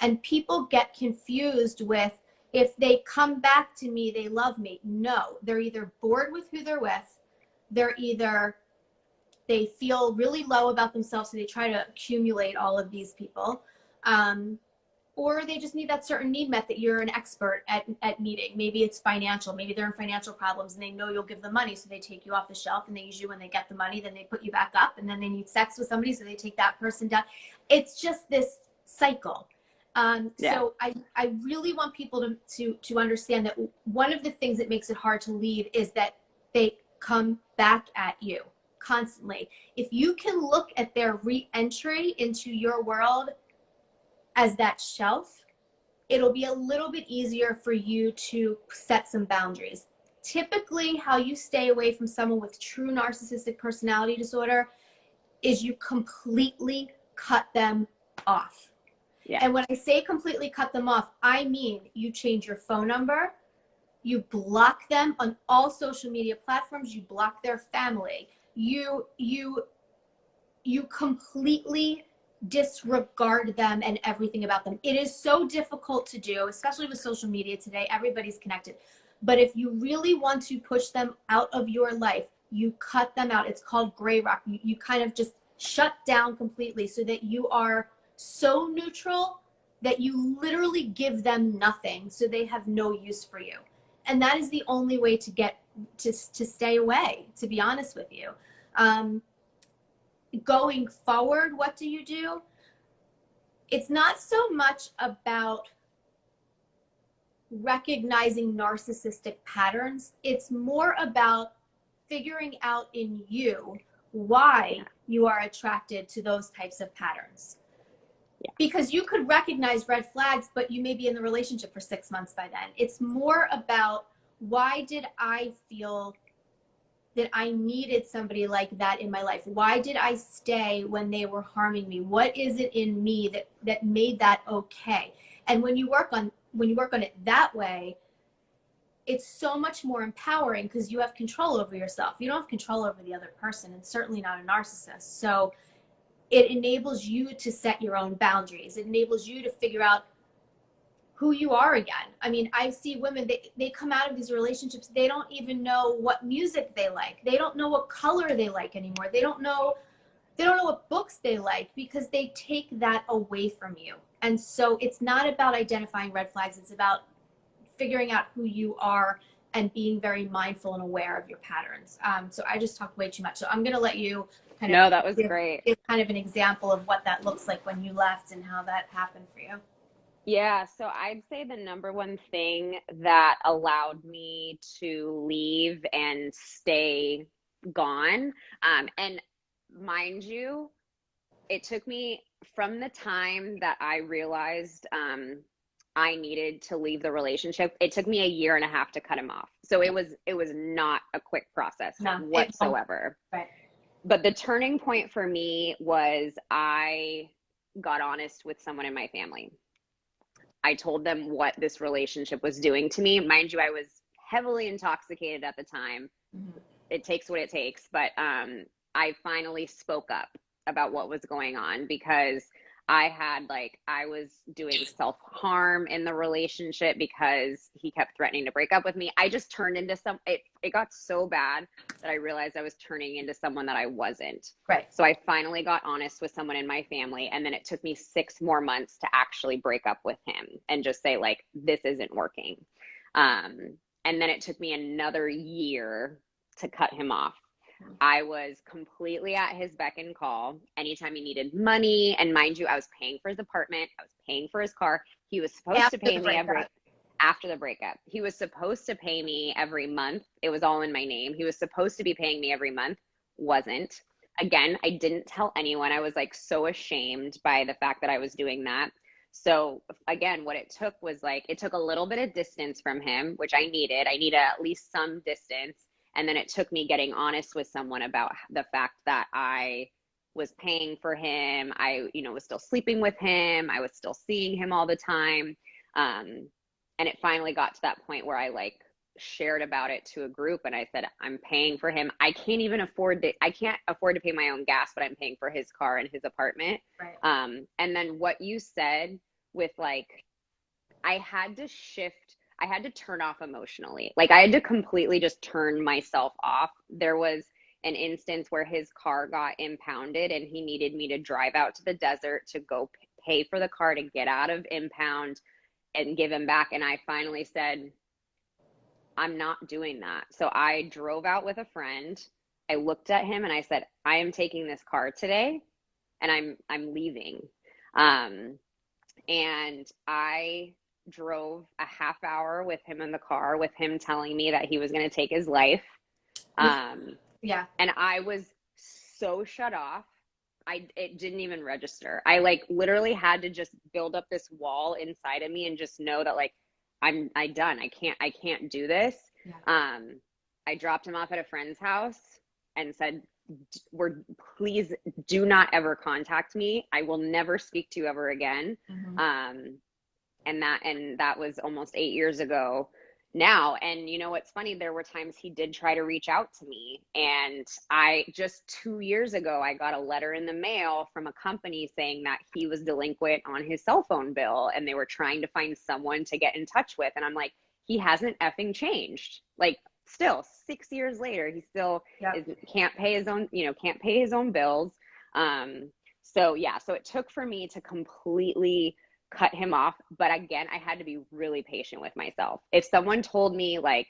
And people get confused with, if they come back to me, they love me. No, they're either bored with who they're with. They feel really low about themselves, so they try to accumulate all of these people. Or they just need that certain need met that you're an expert at meeting. Maybe it's financial. Maybe they're in financial problems and they know you'll give them money, so they take you off the shelf, and they use you when they get the money, then they put you back up, and then they need sex with somebody, so they take that person down. It's just this cycle. So I really want people to understand that one of the things that makes it hard to leave is that they come back at you constantly. If you can look at their re-entry into your world as that shelf, it'll be a little bit easier for you to set some boundaries. Typically, how you stay away from someone with true narcissistic personality disorder is you completely cut them off. Yeah. And when I say completely cut them off, I mean you change your phone number, you block them on all social media platforms, you block their family, you completely disregard them and everything about them. It is so difficult to do, especially with social media today. Everybody's connected. But if you really want to push them out of your life, you cut them out. It's called gray rock. You kind of just shut down completely, so that you are so neutral that you literally give them nothing, so they have no use for you. And that is the only way to get to stay away, to be honest with you. Going forward, what do you do? It's not so much about recognizing narcissistic patterns. It's more about figuring out in you why you are attracted to those types of patterns. Yeah. Because you could recognize red flags, but you may be in the relationship for 6 months by then. It's more about, why did I feel that I needed somebody like that in my life? Why did I stay when they were harming me? What is it in me that made that okay? And when you work on it that way, it's so much more empowering, because you have control over yourself. You don't have control over the other person, and certainly not a narcissist. So it enables you to set your own boundaries. It enables you to figure out who you are again. I mean, I see women, they come out of these relationships, they don't even know what music they like. They don't know what color they like anymore. They don't know what books they like, because they take that away from you. And so it's not about identifying red flags. It's about figuring out who you are and being very mindful and aware of your patterns. So I just talked way too much. So I'm going to let you that was great. Give kind of an example of what that looks like when you left and how that happened for you. Yeah, so I'd say the number one thing that allowed me to leave and stay gone, and mind you, it took me from the time that I realized I needed to leave the relationship, it took me a year and a half to cut him off. So it was not a quick process No, it won't. whatsoever. Right. But the turning point for me was I got honest with someone in my family. I told them what this relationship was doing to me. Mind you, I was heavily intoxicated at the time. Mhm. It takes what it takes, but I finally spoke up about what was going on because I was doing self-harm in the relationship because he kept threatening to break up with me. I just turned into it got so bad that I realized I was turning into someone that I wasn't. Right. So I finally got honest with someone in my family, and then it took me 6 more months to actually break up with him and just say, like, this isn't working. And then it took me another year to cut him off. I was completely at his beck and call anytime he needed money. And mind you, I was paying for his apartment. I was paying for his car. He was supposed to pay me after the breakup. He was supposed to pay me every month. It was all in my name. He was supposed to be paying me every month. Wasn't. Again, I didn't tell anyone. I was like so ashamed by the fact that I was doing that. So again, what it took was like, it took a little bit of distance from him, which I needed. I needed at least some distance. And then it took me getting honest with someone about the fact that I was paying for him. I, was still sleeping with him. I was still seeing him all the time. And it finally got to that point where I like shared about it to a group and I said, I'm paying for him. I can't afford to pay my own gas, but I'm paying for his car and his apartment. Right. And then what you said with like, I had to turn off emotionally. Like I had to completely just turn myself off. There was an instance where his car got impounded and he needed me to drive out to the desert to go pay for the car to get out of impound and give him back. And I finally said, I'm not doing that. So I drove out with a friend. I looked at him and I said, I am taking this car today and I'm leaving. And I drove a half hour with him in the car with him telling me that he was going to take his life. Yeah. And I was so shut off. It didn't even register. I like literally had to just build up this wall inside of me and just know that like, I'm done. I can't do this. Yeah. I dropped him off at a friend's house and said, please do not ever contact me. I will never speak to you ever again. Mm-hmm. And that was almost 8 years ago now. And what's funny, there were times he did try to reach out to me. And I just 2 years ago, I got a letter in the mail from a company saying that he was delinquent on his cell phone bill and they were trying to find someone to get in touch with. And I'm like, he hasn't effing changed. Like still 6 years later, he still can't pay his own bills. So it took for me to completely cut him off. But again, I had to be really patient with myself. If someone told me like,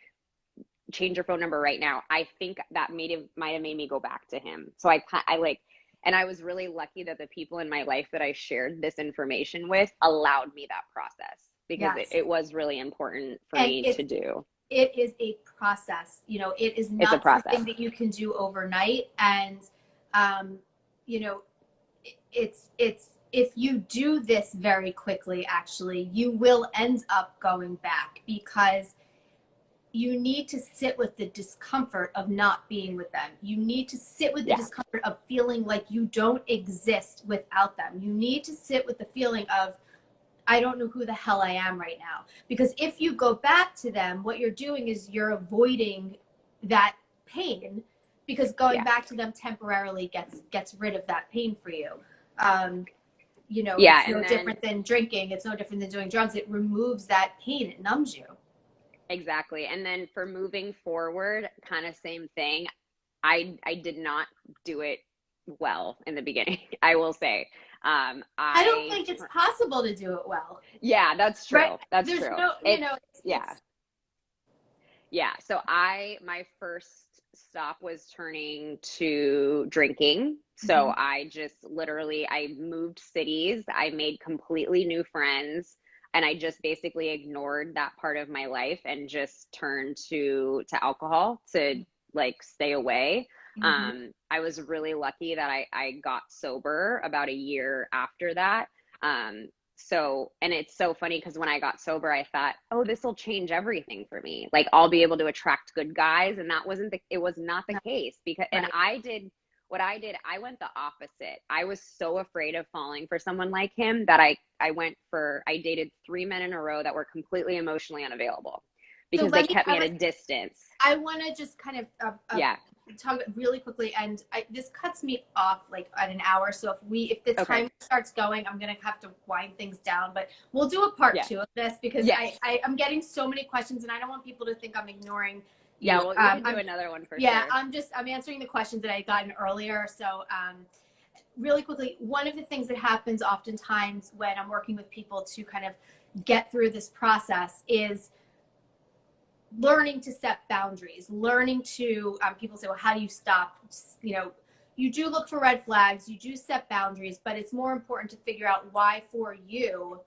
change your phone number right now, I think that might have made me go back to him. So and I was really lucky that the people in my life that I shared this information with allowed me that process because it was really important for me to do. It is a process. It is not something that you can do overnight. And, it's if you do this very quickly, actually, you will end up going back because you need to sit with the discomfort of not being with them. You need to sit with the discomfort of feeling like you don't exist without them. You need to sit with the feeling of, I don't know who the hell I am right now. Because if you go back to them, what you're doing is you're avoiding that pain because going back to them temporarily gets rid of that pain for you. It's no different than drinking. It's no different than doing drugs. It removes that pain. It numbs you. Exactly. And then for moving forward, kind of same thing. I did not do it well in the beginning, I will say. I don't think it's possible to do it well. Yeah, that's true. Right? That's There's true. Yeah. So my first stop was turning to drinking. So I just literally, I moved cities. I made completely new friends. And I just basically ignored that part of my life and just turned to alcohol to like stay away. I was really lucky that I got sober about a year after that. So, and it's so funny because when I got sober, I thought, oh, this will change everything for me. Like I'll be able to attract good guys. And it was not the case because, and I went the opposite. I was so afraid of falling for someone like him that I dated 3 men in a row that were completely emotionally unavailable because they kept me at a distance. I want to just kind of talk really quickly, and this cuts me off like at an hour. So if the time starts going, I'm gonna have to wind things down. But we'll do a part 2 of this because I'm getting so many questions, and I don't want people to think I'm ignoring. Yeah, well, we can do another one for sure. Yeah, I'm answering the questions that I gotten earlier. So really quickly, one of the things that happens oftentimes when I'm working with people to kind of get through this process is learning to set boundaries, learning to, people say, well, how do you stop? You know, you do look for red flags, you do set boundaries, but it's more important to figure out why for you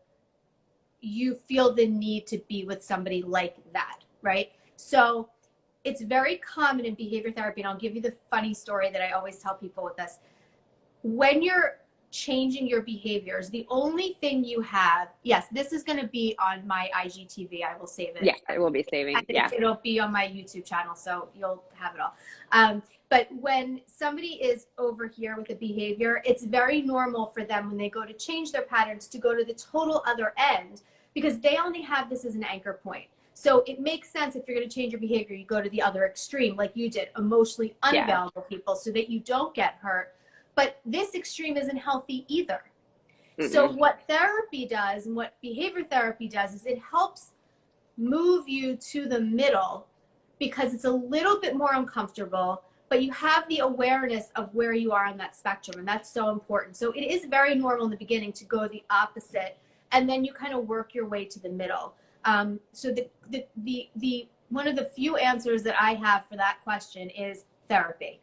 feel the need to be with somebody like that, right? So it's very common in behavior therapy, and I'll give you the funny story that I always tell people with this. When you're changing your behaviors, the only thing you have, yes, this is going to be on my IGTV. I will save it. Yeah, it will be saving. Yeah. It'll be on my YouTube channel, so you'll have it all. But when somebody is over here with a behavior, it's very normal for them when they go to change their patterns to go to the total other end because they only have this as an anchor point. So it makes sense if you're going to change your behavior, you go to the other extreme like you did, emotionally unavailable people so that you don't get hurt. But this extreme isn't healthy either. So what therapy does and what behavior therapy does is it helps move you to the middle because it's a little bit more uncomfortable, but you have the awareness of where you are on that spectrum. And that's so important. So it is very normal in the beginning to go the opposite, and then you kind of work your way to the middle. So the one of the few answers that I have for that question is therapy.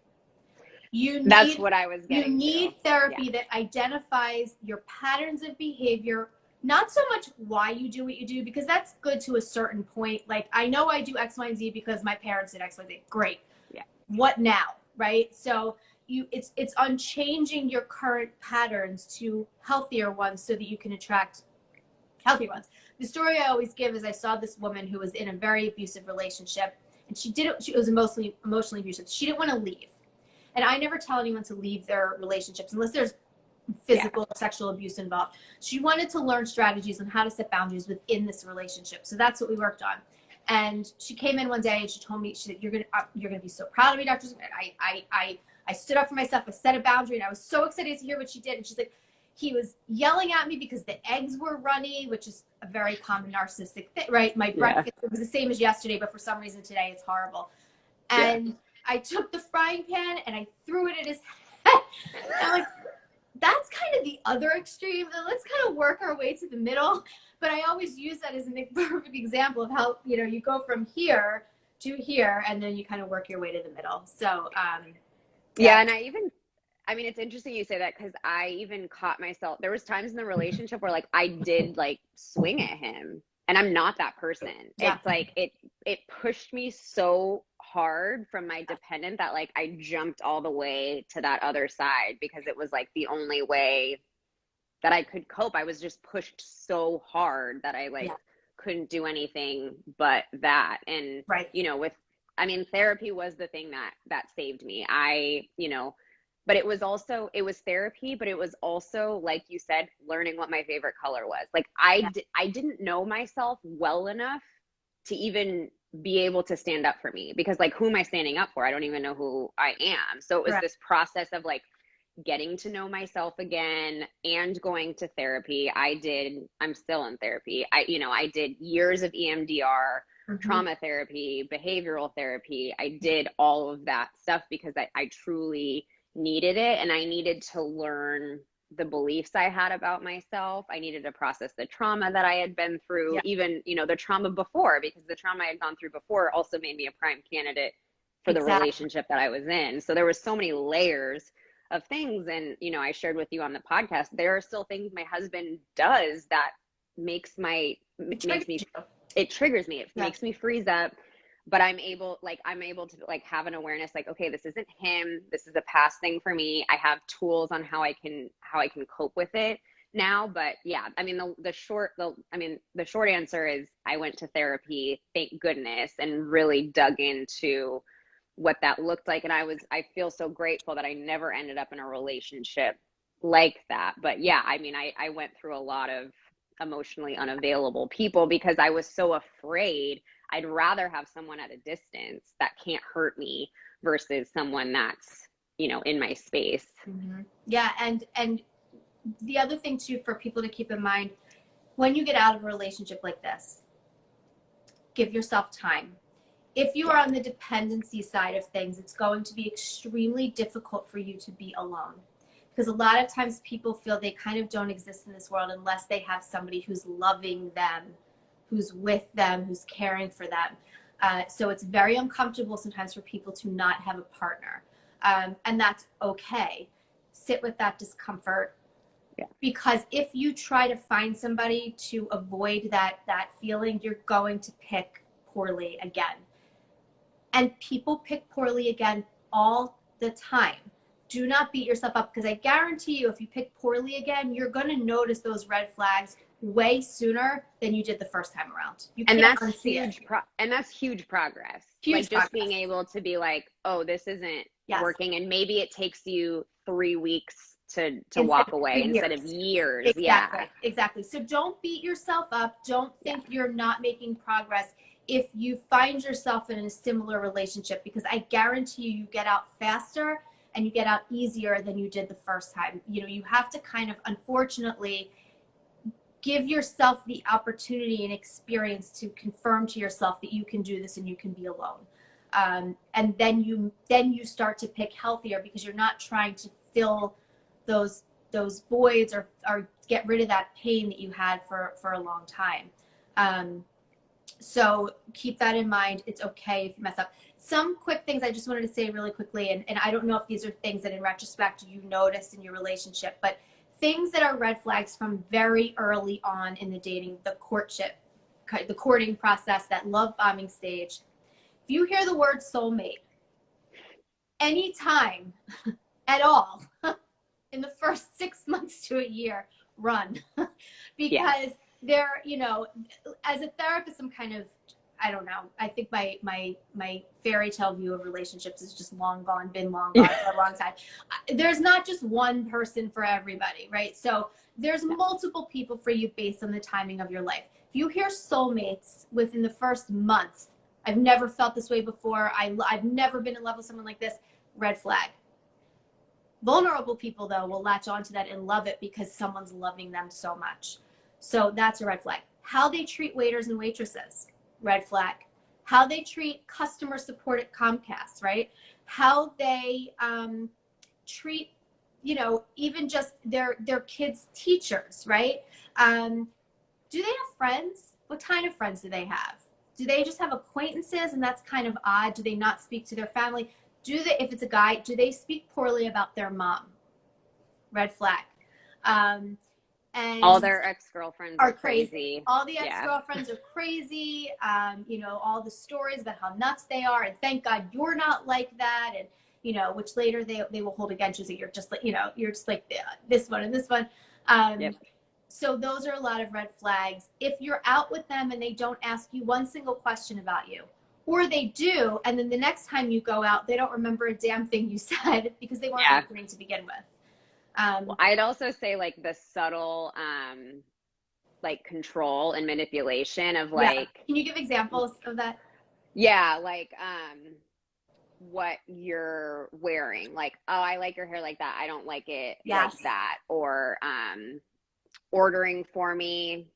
That's what I was getting. You need therapy that identifies your patterns of behavior, not so much why you do what you do, because that's good to a certain point. Like, I know I do X, Y, and Z because my parents did X, Y, Z. Great. Yeah. What now? Right? So it's on changing your current patterns to healthier ones so that you can attract healthy ones. The story I always give is I saw this woman who was in a very abusive relationship, and she was emotionally abusive. She didn't want to leave. And I never tell anyone to leave their relationships unless there's physical or sexual abuse involved. She wanted to learn strategies on how to set boundaries within this relationship. So that's what we worked on. And she came in one day and she told me, she said, you're gonna be so proud of me, Dr. Smith. I stood up for myself. I set a boundary, and I was so excited to hear what she did. And she's like, he was yelling at me because the eggs were runny, which is a very common narcissistic thing, right? My breakfast, it was the same as yesterday, but for some reason today it's horrible. And I took the frying pan and I threw it at his head. And I'm like, that's kind of the other extreme. And let's kind of work our way to the middle. But I always use that as a perfect example of how, you go from here to here, and then you kind of work your way to the middle. So, and I mean, it's interesting you say that because I even caught myself. There was times in the relationship where like I did like swing at him, and I'm not that person. Yeah. It's like it pushed me so hard from my dependent that like I jumped all the way to that other side because it was like the only way that I could cope. I was just pushed so hard that I couldn't do anything but that. And therapy was the thing that saved me. But it was therapy, but it was also, like you said, learning what my favorite color was. Like I didn't know myself well enough to even be able to stand up for me, because like, who am I standing up for? I don't even know who I am. So it was this process of like getting to know myself again and going to therapy. I'm still in therapy. I did years of EMDR, trauma therapy, behavioral therapy. I did all of that stuff because I truly needed it, and I needed to learn the beliefs I had about myself. I needed to process the trauma that I had been through, even, the trauma before, because the trauma I had gone through before also made me a prime candidate for the relationship that I was in. So there were so many layers of things. And, I shared with you on the podcast, there are still things my husband does that makes me, it triggers me. It makes me freeze up, but I'm able to like have an awareness, like, okay, this isn't him. This is a past thing for me. I have tools on how I can cope with it now. But yeah, I mean, the short answer is I went to therapy, thank goodness, and really dug into what that looked like. And I feel so grateful that I never ended up in a relationship like that. But yeah, I mean, I went through a lot of emotionally unavailable people because I was so afraid. I'd rather have someone at a distance that can't hurt me versus someone that's, in my space. Mm-hmm. Yeah. And the other thing too, for people to keep in mind, when you get out of a relationship like this, give yourself time. If you are on the dependency side of things, it's going to be extremely difficult for you to be alone. Because a lot of times people feel they kind of don't exist in this world unless they have somebody who's loving them, who's with them, who's caring for them. So it's very uncomfortable sometimes for people to not have a partner. And that's okay. Sit with that discomfort. Yeah. Because if you try to find somebody to avoid that feeling, you're going to pick poorly again. And people pick poorly again all the time. Do not beat yourself up, because I guarantee you, if you pick poorly again, you're going to notice those red flags way sooner than you did the first time around. And that's huge. And that's huge progress. Huge progress. Just being able to be like, oh, this isn't working. And maybe it takes you 3 weeks to walk away instead of years. Exactly. Yeah, exactly. So don't beat yourself up. Don't think you're not making progress if you find yourself in a similar relationship, because I guarantee you get out faster and you get out easier than you did the first time. You have to kind of, unfortunately, give yourself the opportunity and experience to confirm to yourself that you can do this and you can be alone. And then you start to pick healthier, because you're not trying to fill those voids or get rid of that pain that you had for a long time. So keep that in mind. It's okay if you mess up. Some quick things I just wanted to say really quickly, and I don't know if these are things that in retrospect you noticed in your relationship, but things that are red flags from very early on in the dating, the courting process, that love bombing stage. If you hear the word soulmate anytime at all in the first 6 months to a year, run. Because they're, as a therapist, I'm kind of, I don't know, I think my fairy tale view of relationships is just been long gone for a long time. There's not just one person for everybody, right? So there's multiple people for you based on the timing of your life. If you hear soulmates within the first month, I've never felt this way before, I've never been in love with someone like this, red flag. Vulnerable people, though, will latch onto that and love it because someone's loving them so much. So that's a red flag. How they treat waiters and waitresses, red flag. How they treat customer support at Comcast, right? How they treat, even just their kids' teachers, right? Do they have friends? What kind of friends do they have? Do they just have acquaintances, and that's kind of odd? Do they not speak to their family? If it's a guy, do they speak poorly about their mom? Red flag. And all their ex-girlfriends are crazy. All the ex-girlfriends are crazy. All the stories about how nuts they are, and thank God you're not like that. And which later they will hold against you. So you're just like, you're just like this one and this one. So those are a lot of red flags. If you're out with them and they don't ask you one single question about you, or they do, and then the next time you go out, they don't remember a damn thing you said because they weren't listening to begin with. Well, I'd also say like the subtle, like control and manipulation of like. Can you give examples of that? Yeah, like what you're wearing. Like, oh, I like your hair like that. I don't like it like that. Or ordering for me.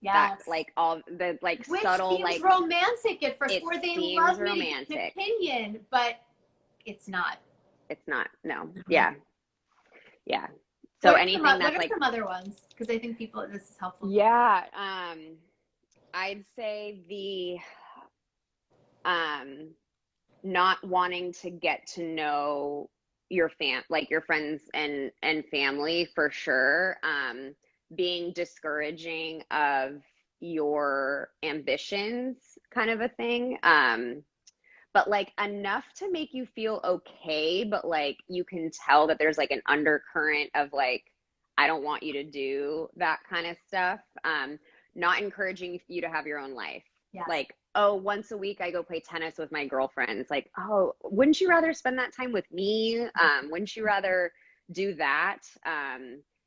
That, like all the like which subtle seems like romantic at first, or they love romantic. Me to give an opinion, but it's not. It's not. No. Yeah. So anything that's like. What are some other ones? Because I think this is helpful. Yeah. I'd say the not wanting to get to know your like your friends and family for sure. being discouraging of your ambitions kind of a thing. But like enough to make you feel okay, but like you can tell that there's like an undercurrent of like, I don't want you to do that kind of stuff. Not encouraging you to have your own life. Yes. Like, oh, once a week I go play tennis with my girlfriends. Like, oh, wouldn't you rather spend that time with me? Wouldn't you rather do that?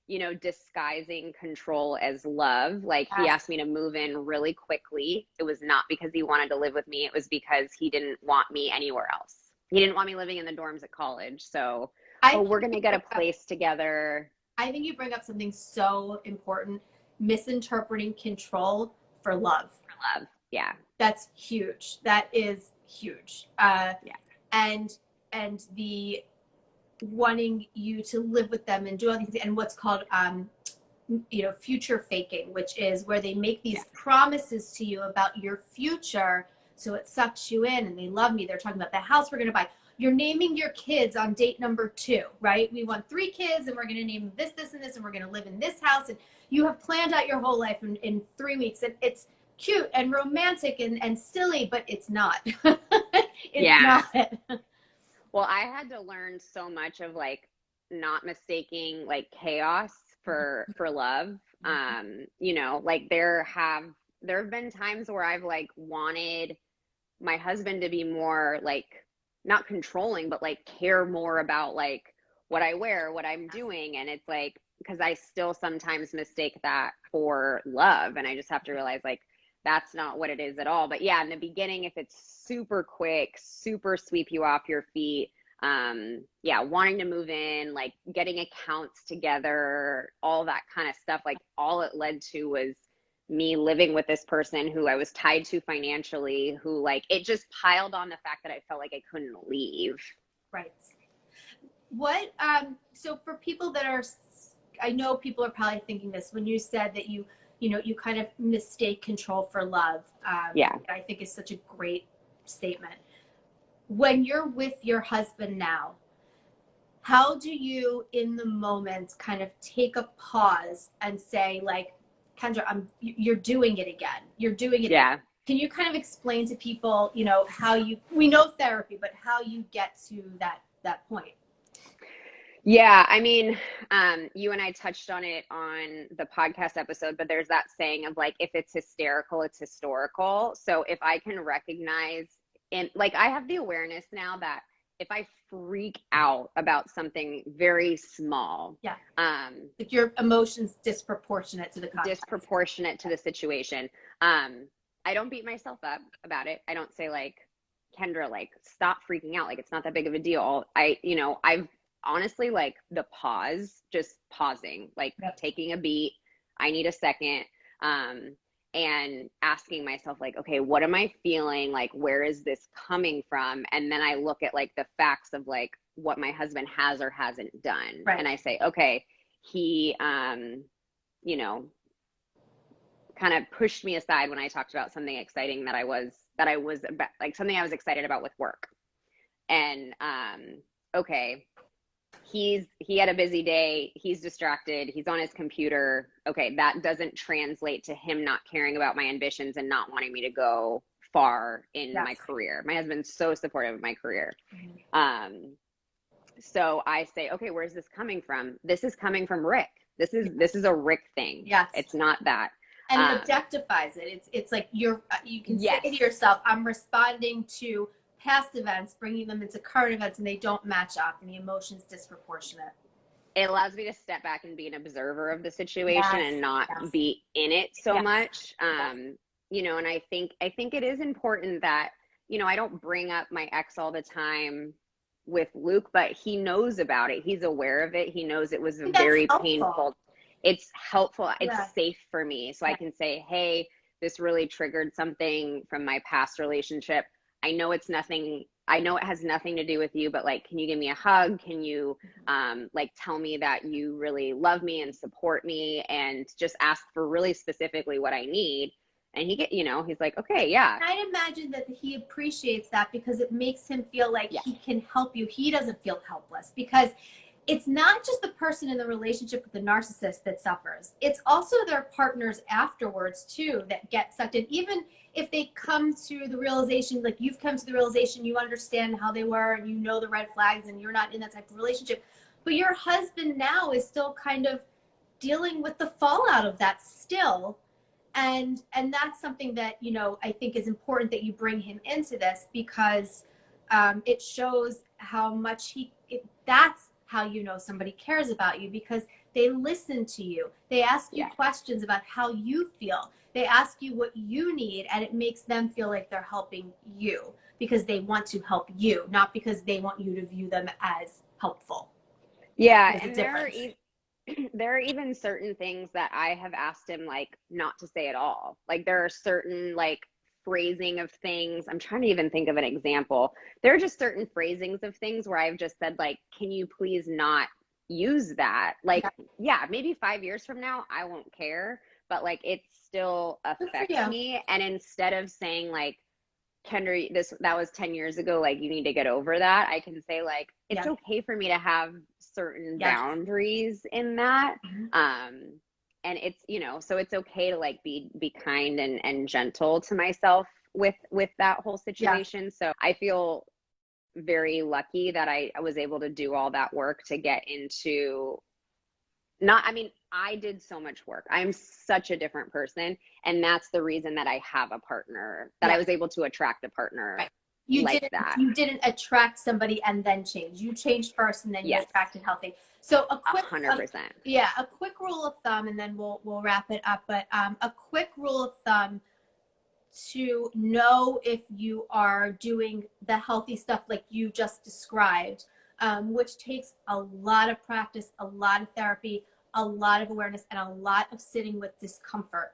You know, disguising control as love. Like he asked me to move in really quickly. It was not because he wanted to live with me. It was because he didn't want me anywhere else. He didn't want me living in the dorms at college. So, we're going to get a place together. I think you bring up something so important, misinterpreting control for love. For love. Yeah. That's huge. That is huge. Yeah. And the wanting you to live with them and do all these things, and what's called you know, future faking, which is where they make these promises to you about your future, so it sucks you in. And they love me, they're talking about the house we're going to buy. You're naming your kids on date number 2, right? We want 3 kids and we're going to name them this and this, and we're going to live in this house, and you have planned out your whole life in 3 weeks, and it's cute and romantic and silly, but it's not. It's not. Well, I had to learn so much of like not mistaking like chaos for love. You know, like there have been times where I've like wanted my husband to be more like, not controlling, but like care more about like what I wear, what I'm doing. And it's like, because I still sometimes mistake that for love. And I just have to realize like, that's not what it is at all. But yeah, in the beginning, if it's super quick, super sweep you off your feet, wanting to move in, like getting accounts together, all that kind of stuff, like all it led to was me living with this person who I was tied to financially, who like, it just piled on the fact that I felt like I couldn't leave. Right. What, so for people that are, I know people are probably thinking this, when you said that you know, you kind of mistake control for love. I think is such a great statement. When you're with your husband now, how do you in the moment kind of take a pause and say like, Kendra, you're doing it again. You're doing it again. Can you kind of explain to people, you know, how we know therapy, but how you get to that point? Yeah, I mean, you and I touched on it on the podcast episode, but there's that saying of like, if it's hysterical, it's historical. So if I can recognize, and like I have the awareness now that if I freak out about something very small, like your emotions disproportionate to the context. Disproportionate to the situation, I don't beat myself up about it. I don't say like, Kendra, like stop freaking out, like it's not that big of a deal. I've honestly, like the pause, just pausing, like taking a beat. I need a second. And asking myself like, okay, what am I feeling? Like, where is this coming from? And then I look at like the facts of like what my husband has or hasn't done. Right. And I say, okay, he, you know, kind of pushed me aside when I talked about something exciting that I was about, like something I was excited about with work. And, okay, he had a busy day, he's distracted, he's on his computer. Okay, that doesn't translate to him not caring about my ambitions and not wanting me to go far in my career. My husband's so supportive of my career. So I say, okay, where's this coming from? This is coming from Rick. This is a Rick thing. Yes. It's not that. And it objectifies it. It's like you can say to yourself, I'm responding to past events, bringing them into current events, and they don't match up, and the emotion's disproportionate. It allows me to step back and be an observer of the situation and not be in it so much. You know, and I think it is important that, you know, I don't bring up my ex all the time with Luke, but he knows about it. He's aware of it. He knows it was very painful. It's helpful. It's safe for me. So I can say, hey, this really triggered something from my past relationship. I know it has nothing to do with you, but like, can you give me a hug? Can you like tell me that you really love me and support me, and just ask for really specifically what I need? And he's like, okay, yeah. I'd imagine that he appreciates that because it makes him feel like he can help you. He doesn't feel helpless because it's not just the person in the relationship with the narcissist that suffers. It's also their partners afterwards too that get sucked in. Even if they come to the realization, like you've come to the realization, you understand how they were and you know the red flags and you're not in that type of relationship. But your husband now is still kind of dealing with the fallout of that still. And that's something that, you know, I think is important that you bring him into this, because it shows how much that's how you know somebody cares about you, because they listen to you. They ask you questions about how you feel. They ask you what you need, and it makes them feel like they're helping you because they want to help you, not because they want you to view them as helpful. Yeah, and there are even certain things that I have asked him like not to say at all. Like there are certain like phrasing of things. I'm trying to even think of an example. There are just certain phrasings of things where I've just said like, can you please not use that? Like, yeah, maybe 5 years from now, I won't care, but like it still affects me. And instead of saying like, Kendra, that was 10 years ago, like you need to get over that, I can say like, it's okay for me to have certain boundaries in that. And it's, you know, so it's okay to like be kind and gentle to myself with that whole situation. So I feel very lucky that I was able to do all that work to get into I did so much work. I'm such a different person. And that's the reason that I have a partner, that I was able to attract a partner You didn't attract somebody and then change. You changed first and then you attracted healthy. So a quick 100%. A quick rule of thumb, and then we'll wrap it up. But a quick rule of thumb to know if you are doing the healthy stuff like you just described, which takes a lot of practice, a lot of therapy, a lot of awareness, and a lot of sitting with discomfort.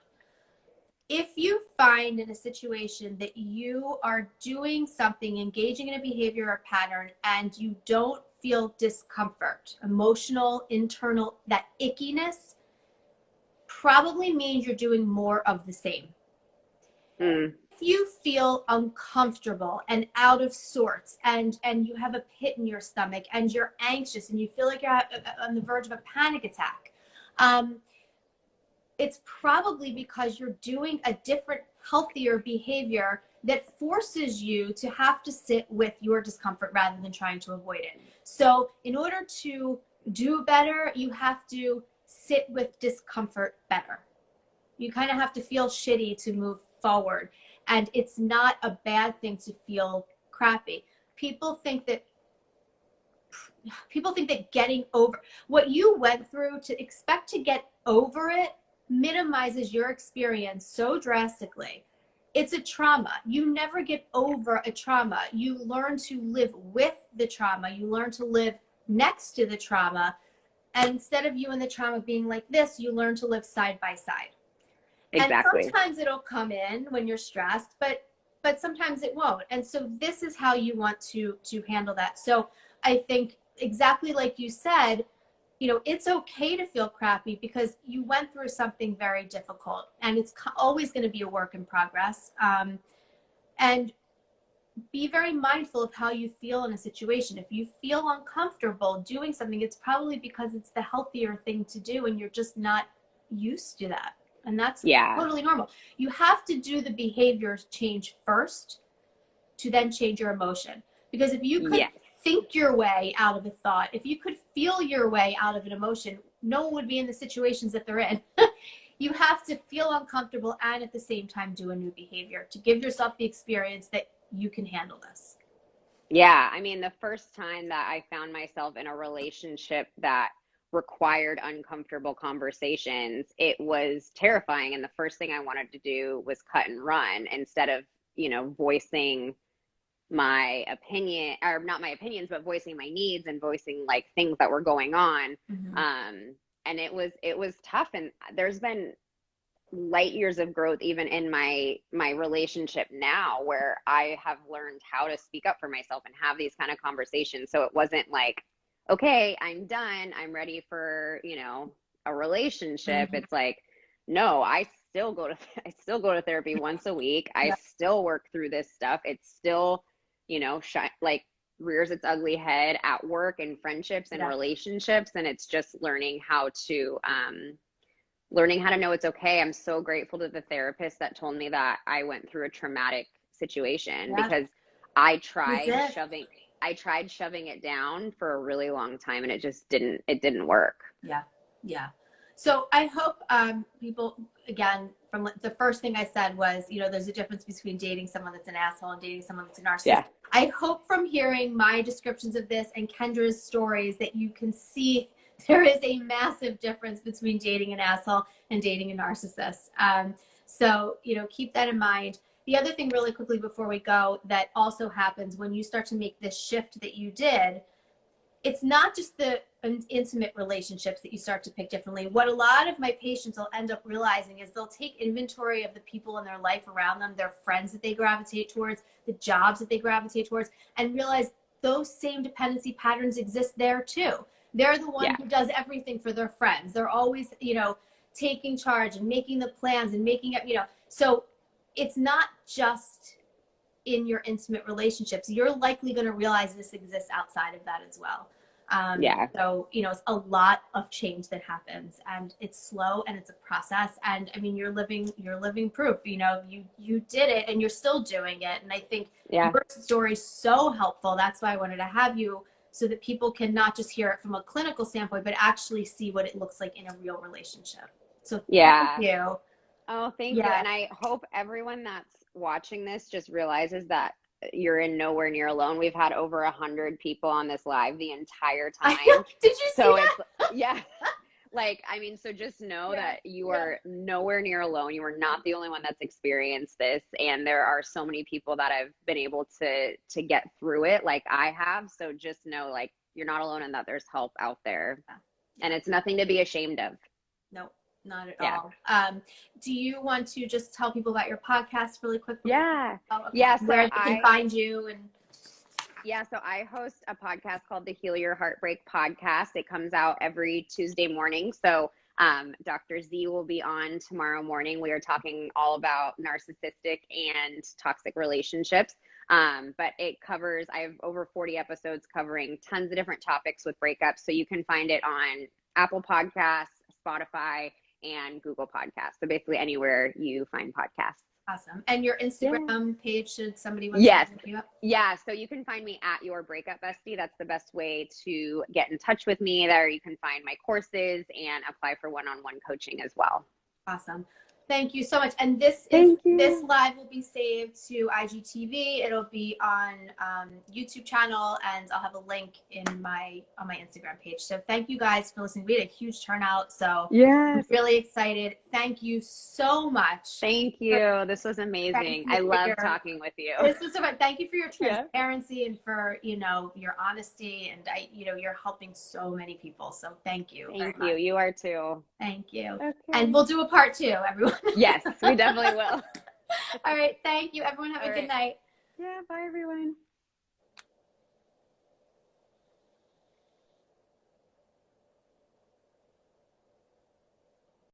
If you find in a situation that you are doing something, engaging in a behavior or pattern, and you don't feel discomfort, emotional, internal, that ickiness, probably means you're doing more of the same. If you feel uncomfortable and out of sorts, and you have a pit in your stomach and you're anxious and you feel like you're on the verge of a panic attack, it's probably because you're doing a different, healthier behavior that forces you to have to sit with your discomfort rather than trying to avoid it. So in order to do better, you have to sit with discomfort better. You kind of have to feel shitty to move forward. And it's not a bad thing to feel crappy. People think that getting over what you went through, to expect to get over it, minimizes your experience so drastically. It's a trauma. You never get over a trauma. You learn to live with the trauma. You learn to live next to the trauma. And instead of you and the trauma being like this, you learn to live side by side. Exactly. And sometimes it'll come in when you're stressed, but sometimes it won't. And so this is how you want to handle that. So I think exactly like you said, you know, it's okay to feel crappy because you went through something very difficult, and it's always going to be a work in progress. And be very mindful of how you feel in a situation. If you feel uncomfortable doing something, it's probably because it's the healthier thing to do and you're just not used to that. And that's totally normal. You have to do the behavior change first to then change your emotion. Because if you could think your way out of a thought, if you could feel your way out of an emotion, no one would be in the situations that they're in. You have to feel uncomfortable and at the same time do a new behavior to give yourself the experience that you can handle this. Yeah, I mean, the first time that I found myself in a relationship that required uncomfortable conversations, it was terrifying. And the first thing I wanted to do was cut and run instead of, you know, voicing my opinion, or not my opinions, but voicing my needs and voicing like things that were going on. And it was tough. And there's been light years of growth even in my relationship now, where I have learned how to speak up for myself and have these kind of conversations. So it wasn't like, okay, I'm done, I'm ready for, you know, a relationship. It's like, no, I still go to therapy once a week. I still work through this stuff. It's still, you know, like rears its ugly head at work and friendships and relationships. And it's just learning how to know it's okay. I'm so grateful to the therapist that told me that I went through a traumatic situation because I tried shoving it down for a really long time, and it didn't work. Yeah. So I hope people, again, from the first thing I said was, there's a difference between dating someone that's an asshole and dating someone that's a narcissist. Yeah. I hope from hearing my descriptions of this and Kendra's stories that you can see there is a massive difference between dating an asshole and dating a narcissist. So, keep that in mind. The other thing really quickly before we go that also happens when you start to make this shift that you did, it's not just the intimate relationships that you start to pick differently. What a lot of my patients will end up realizing is they'll take inventory of the people in their life around them, their friends that they gravitate towards, the jobs that they gravitate towards, and realize those same dependency patterns exist there too. They're the one who does everything for their friends. They're always, taking charge and making the plans and making up, so it's not just in your intimate relationships. You're likely going to realize this exists outside of that as well. So, it's a lot of change that happens, and it's slow and it's a process. And I mean, you're living proof, you did it and you're still doing it. And I think your story is so helpful. That's why I wanted to have you, so that people can not just hear it from a clinical standpoint, but actually see what it looks like in a real relationship. So thank you. Oh, thank you. And I hope everyone that's watching this just realizes that you're in nowhere near alone. We've had over 100 people on this live the entire time. Did you see that? So just know that you are nowhere near alone. You are not the only one that's experienced this. And there are so many people that have been able to get through it like I have. So just know, you're not alone and that there's help out there. And it's nothing to be ashamed of. No. Not at all. Do you want to just tell people about your podcast really quickly? So where they can find you and so I host a podcast called the Heal Your Heartbreak podcast. It comes out every Tuesday morning. So Dr. Z will be on tomorrow morning. We are talking all about narcissistic and toxic relationships. But I have over 40 episodes covering tons of different topics with breakups. So you can find it on Apple Podcasts, Spotify, and Google Podcasts. So basically anywhere you find podcasts. Awesome. And your Instagram page, should somebody want to look you up? So you can find me at Your Breakup Bestie. That's the best way to get in touch with me. There you can find my courses and apply for one-on-one coaching as well. Awesome. Thank you so much. And this live will be saved to IGTV. It'll be on YouTube channel, and I'll have a link on my Instagram page. So thank you guys for listening. We had a huge turnout, so I'm really excited. Thank you so much. Thank you. This was amazing. I love talking with you. This was so fun. Thank you for your transparency and for your honesty, and you're helping so many people. So thank you. Thank you. You are too. Thank you. Okay. And we'll do a part 2, everyone. Yes, we definitely will. All right. Thank you. Everyone have a good night. Yeah. Bye, everyone.